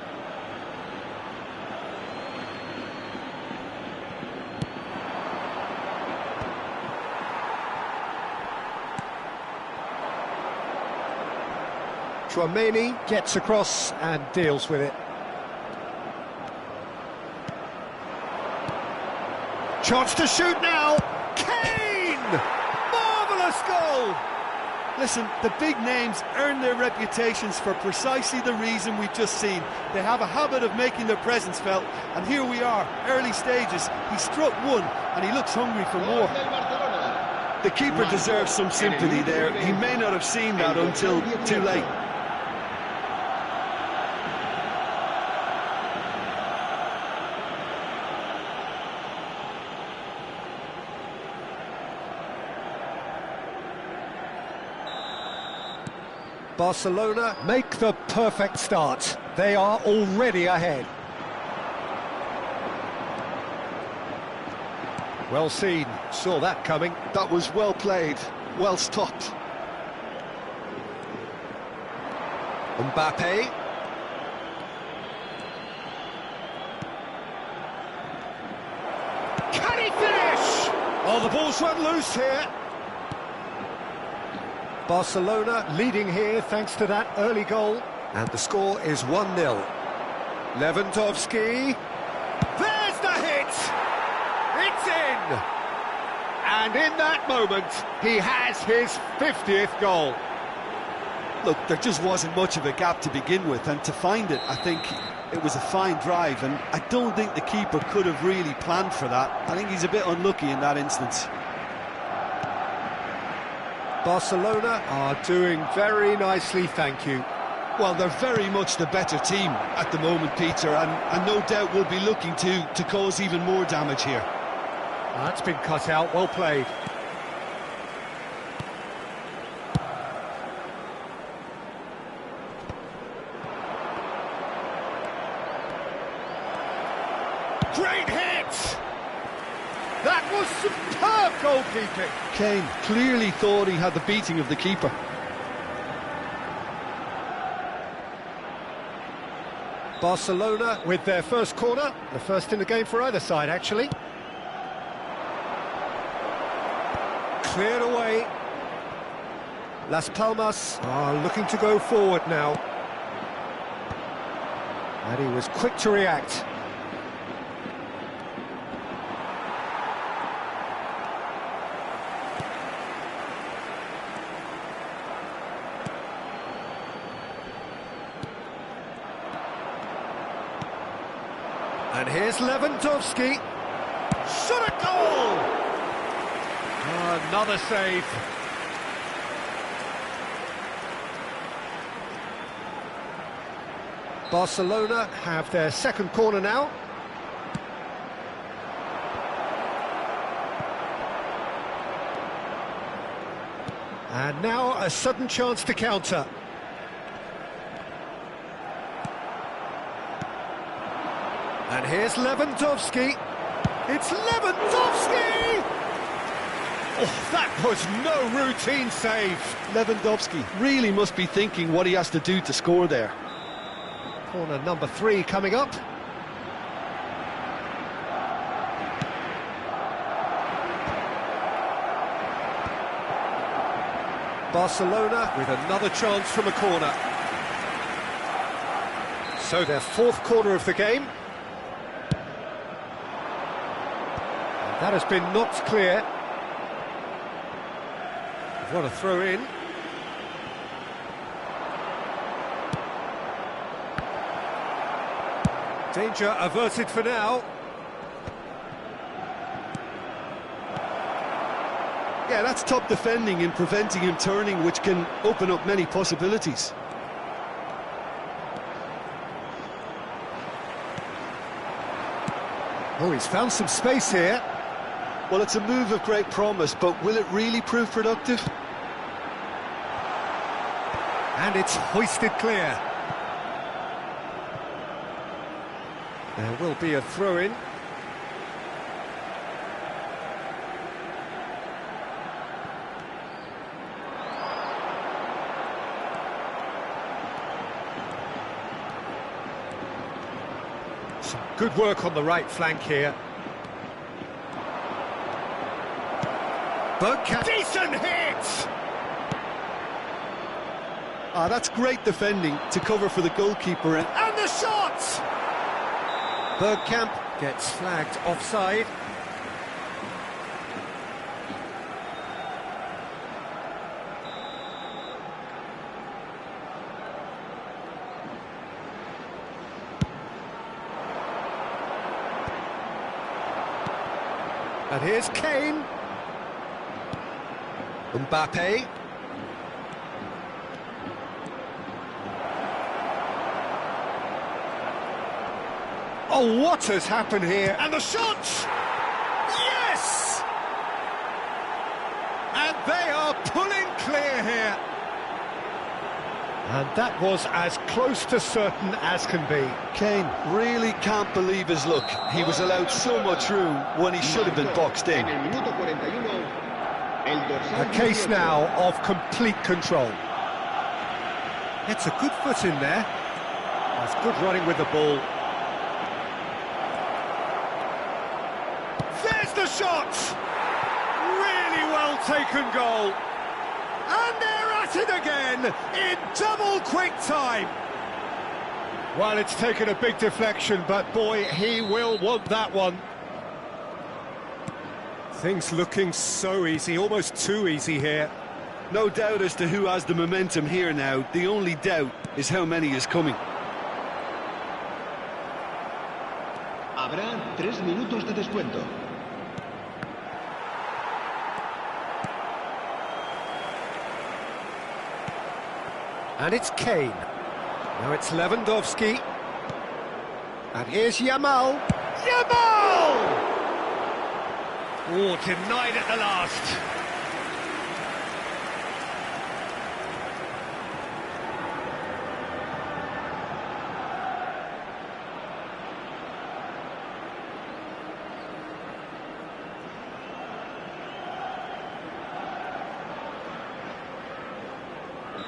Speaker 1: Chouameni gets across and deals with it. Chance to shoot now. Kane! Marvellous goal!
Speaker 2: Listen, the big names earn their reputations for precisely the reason we've just seen. They have a habit of making their presence felt, and here we are, early stages. He struck one, and he looks hungry for more. The keeper deserves some sympathy there. He may not have seen that until too late.
Speaker 1: Barcelona make the perfect start. They are already ahead. Well seen, saw that coming.
Speaker 2: That was well played, well stopped.
Speaker 1: Mbappe. Can he finish? Oh, the ball's run loose here. Barcelona leading here thanks to that early goal. And the score is 1-0. Lewandowski. There's the hit! It's in! And in that moment, he has his 50th goal.
Speaker 2: Look, there just wasn't much of a gap to begin with, and to find it, I think it was a fine drive, and I don't think the keeper could have really planned for that. I think he's a bit unlucky in that instance.
Speaker 1: Barcelona are doing very nicely, thank you.
Speaker 2: Well, they're very much the better team at the moment, Peter, and no doubt will be looking to cause even more damage here.
Speaker 1: That's been cut out, well played. Great hit! That was superb goalkeeping.
Speaker 2: Kane clearly thought he had the beating of the keeper.
Speaker 1: Barcelona with their first corner, the first in the game for either side, actually. Cleared away. Las Palmas are looking to go forward now. And he was quick to react. And here's Lewandowski. Shot a goal! Oh, another save. Barcelona have their second corner now. And now a sudden chance to counter. And here's Lewandowski. It's Lewandowski! Oh, that was no routine save.
Speaker 2: Lewandowski really must be thinking what he has to do to score there.
Speaker 1: Corner number 3 coming up. Barcelona with another chance from a corner. So their fourth corner of the game. And that has been knocked clear. What a throw in. Danger averted for now.
Speaker 2: Yeah, that's top defending and preventing him turning, which can open up many possibilities.
Speaker 1: Oh, he's found some space here.
Speaker 2: Well, it's a move of great promise, but will it really prove productive?
Speaker 1: And it's hoisted clear. There will be a throw-in. Some good work on the right flank here. Bergkamp. Decent hit!
Speaker 2: Ah, that's great defending to cover for the goalkeeper.
Speaker 1: And the shot! Bergkamp gets flagged offside. And here's Kane. Mbappe. Oh, what has happened here? And the shot! Yes! And they are pulling clear here. And that was as close to certain as can be.
Speaker 2: Kane really can't believe his luck. He was allowed so much room when he should have been boxed in.
Speaker 1: A case now of complete control. It's a good foot in there. That's good running with the ball. There's the shot! Really well taken goal. And they're at it again in double quick time. Well, it's taken a big deflection, but boy, he will want that one. Things looking so easy, almost too easy here.
Speaker 2: No doubt as to who has the momentum here now. The only doubt is how many is coming.
Speaker 4: Habrá 3 minutos de descuento.
Speaker 1: And it's Kane. Now it's Lewandowski. And here's Yamal. Yamal! Oh, denied at the last.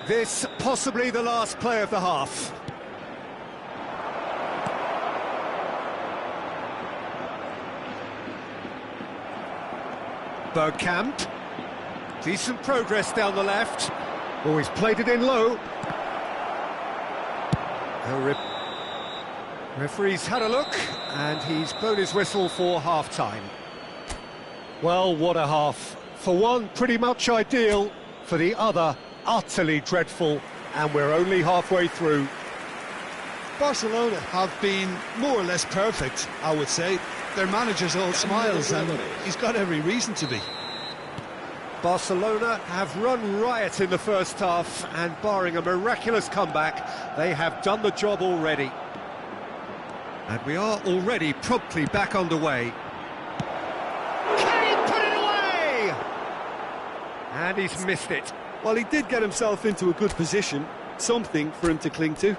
Speaker 1: This possibly the last play of the half. Bergkamp. Decent progress down the left. Oh, he's played it in low. The referee's had a look, and he's blown his whistle for half-time. Well, what a half. For one, pretty much ideal. For the other, utterly dreadful. And we're only halfway through.
Speaker 2: Barcelona have been more or less perfect, I would say. Their manager's all smiles, and he's got every reason to be.
Speaker 1: Barcelona have run riot in the first half, and barring a miraculous comeback, they have done the job already. And we are already promptly back underway. Can he put it away? And he's missed it.
Speaker 2: Well, he did get himself into a good position, something for him to cling to.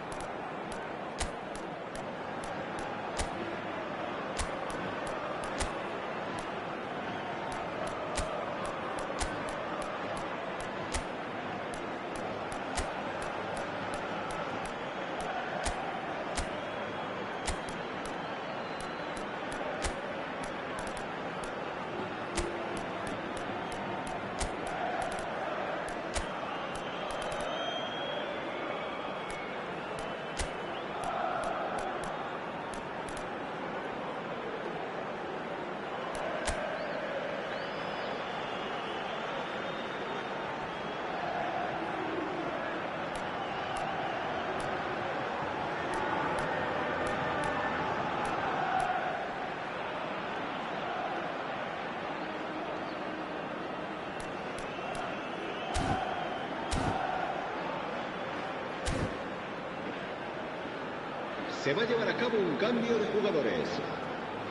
Speaker 4: Se va a llevar a cabo un cambio de jugadores.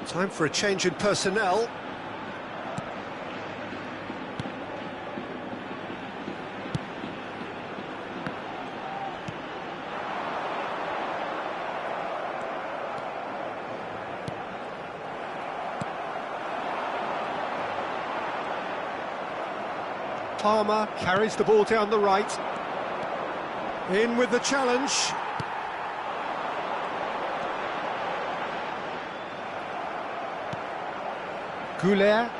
Speaker 1: Time for a change in personnel. Palmer carries the ball down the right. In with the challenge. Goulet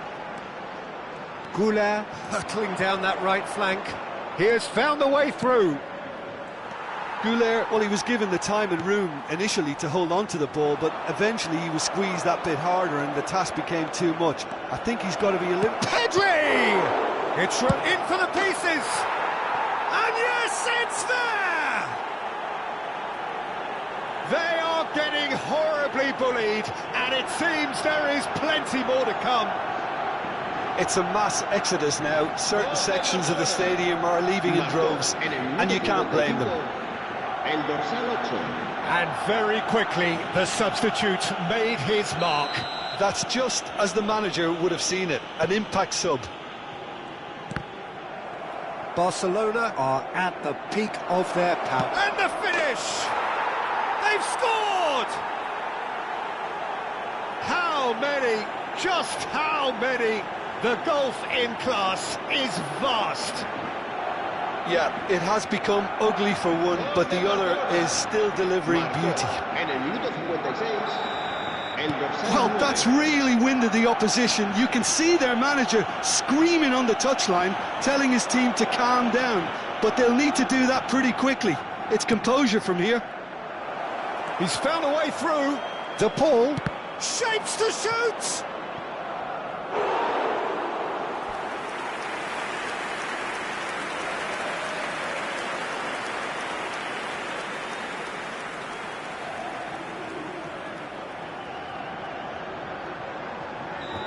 Speaker 1: hurtling down that right flank. He has found the way through.
Speaker 2: Goulet, well, he was given the time and room initially to hold on to the ball, but eventually he was squeezed that bit harder and the task became too much. I think he's got to be a little...
Speaker 1: Pedri! It's run in for the pieces! And yes, it's there! They are getting horribly bullied, and it seems there is plenty more to come.
Speaker 2: It's a mass exodus now. Certain sections of the stadium are leaving in droves, and you can't blame them.
Speaker 1: And very quickly, the substitute made his mark.
Speaker 2: That's just as the manager would have seen it, an impact sub.
Speaker 1: Barcelona are at the peak of their power. And the finish! They've scored! How many? Just how many? The gulf in class is vast.
Speaker 2: Yeah, it has become ugly for one, but the other is still delivering beauty. Well, that's really winded the opposition. You can see their manager screaming on the touchline, telling his team to calm down, but they'll need to do that pretty quickly. It's composure from here.
Speaker 1: He's found a way through. De Paul shapes to shoot.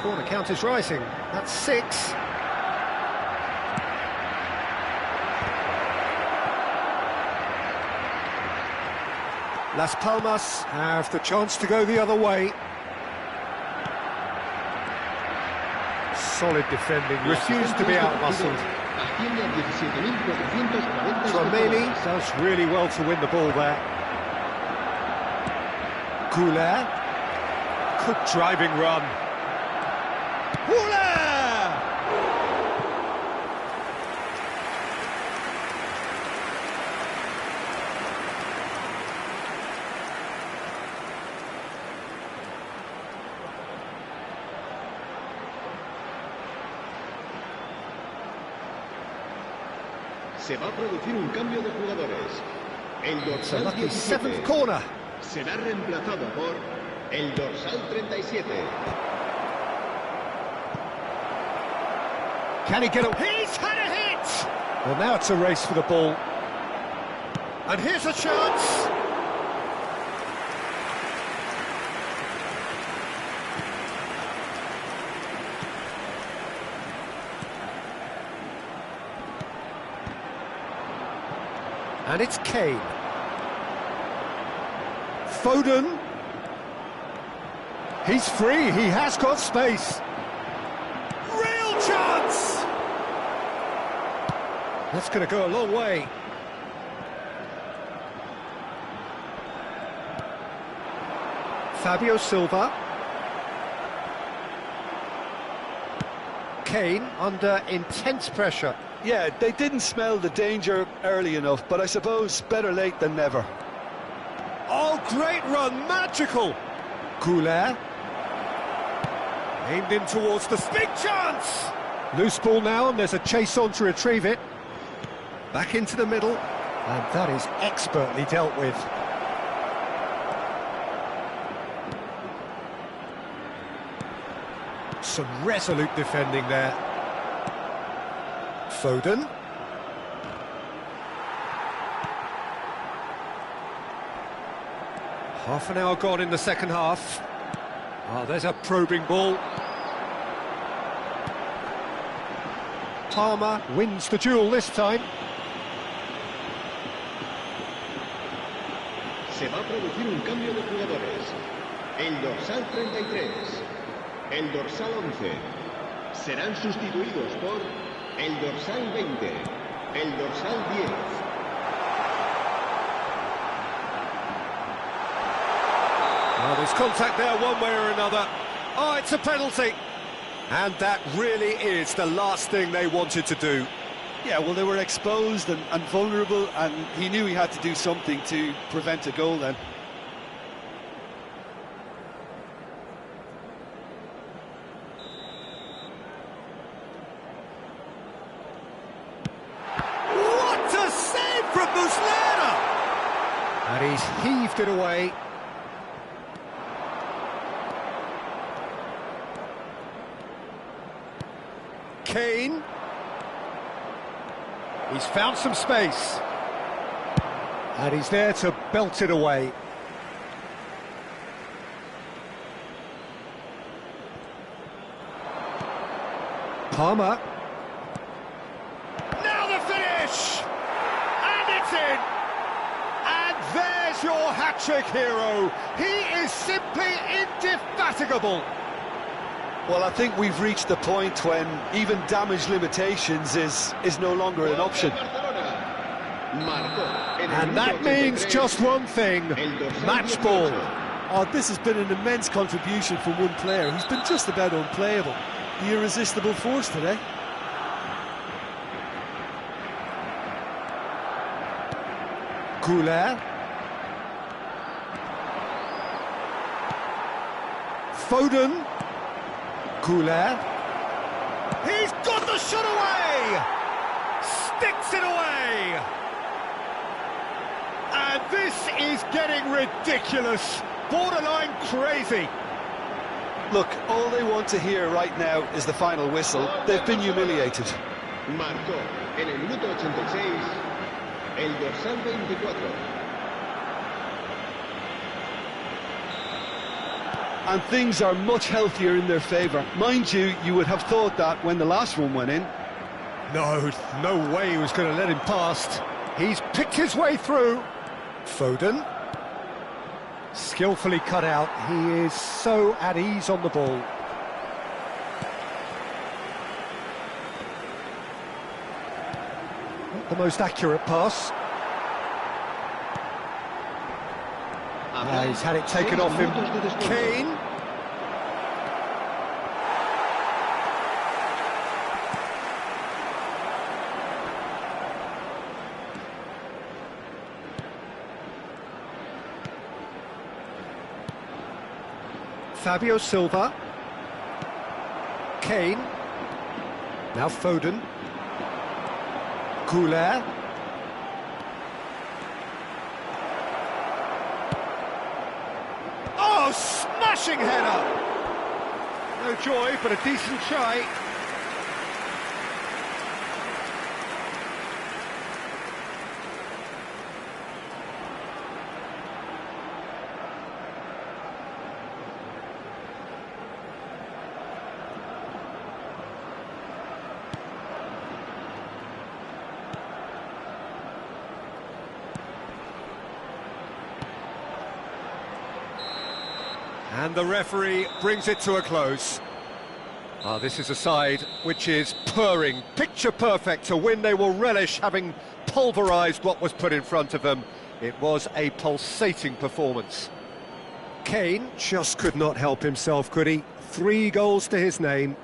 Speaker 1: Corner count is rising. That's 6. Las Palmas have the chance to go the other way. Solid defending, refused to be outmuscled. Trameli does really well to win the ball there. Goulet, good driving run.
Speaker 4: Se va a producir un cambio de jugadores. El dorsal
Speaker 1: 7th corner.
Speaker 4: Será reemplazado por el dorsal 37.
Speaker 1: Can he get a... He's had a hit! Well, now it's a race for the ball. And here's a chance. And it's Kane. Foden. He's free, he has got space. Real chance! That's going to go a long way. Fabio Silva. Kane under intense pressure.
Speaker 2: Yeah, they didn't smell the danger early enough, but I suppose better late than never.
Speaker 1: Oh, great run, magical! Goulet. Aimed in towards the big chance! Loose ball now, and there's a chase on to retrieve it. Back into the middle, and that is expertly dealt with. Some resolute defending there. Foden. Half an hour gone in the second half. Oh, there's a probing ball. Palmer wins the duel this time.
Speaker 4: Se va a producir un cambio de jugadores. El dorsal 33, el dorsal 11, serán sustituidos por el dorsal 20, el dorsal 10.
Speaker 1: Well, there's contact there one way or another. Oh, it's a penalty. And that really is the last thing they wanted to do.
Speaker 2: Yeah, well, they were exposed and vulnerable, and he knew he had to do something to prevent a goal then.
Speaker 1: What a save from Muslera! And he's heaved it away. Kane. He's found some space. And he's there to belt it away. Palmer. Now the finish! And it's in! And there's your hat-trick hero. He is simply indefatigable.
Speaker 2: Well, I think we've reached the point when even damage limitations is no longer an option.
Speaker 1: And that means just one thing, match ball.
Speaker 2: Oh, this has been an immense contribution from one player. He's been just about unplayable. The irresistible force today.
Speaker 1: Goulet. Foden. Goulet. He's got the shot away! Sticks it away! And this is getting ridiculous, borderline crazy.
Speaker 2: Look, all they want to hear right now is the final whistle. They've been humiliated.
Speaker 4: Marcó en el minuto 86 el dorsal 24.
Speaker 2: And things are much healthier in their favour. Mind you, you would have thought that when the last one went in.
Speaker 1: No way he was going to let him past. He's picked his way through. Foden. Skillfully cut out. He is so at ease on the ball. Not the most accurate pass. He's had it taken off him. Kane. Fabio Silva. Kane. Now Foden. Goulet. Oh, smashing header! No joy, but a decent try. And the referee brings it to a close. This is a side which is purring, picture perfect to win. They will relish having pulverised what was put in front of them. It was a pulsating performance. Kane just could not help himself, could he? 3 goals to his name.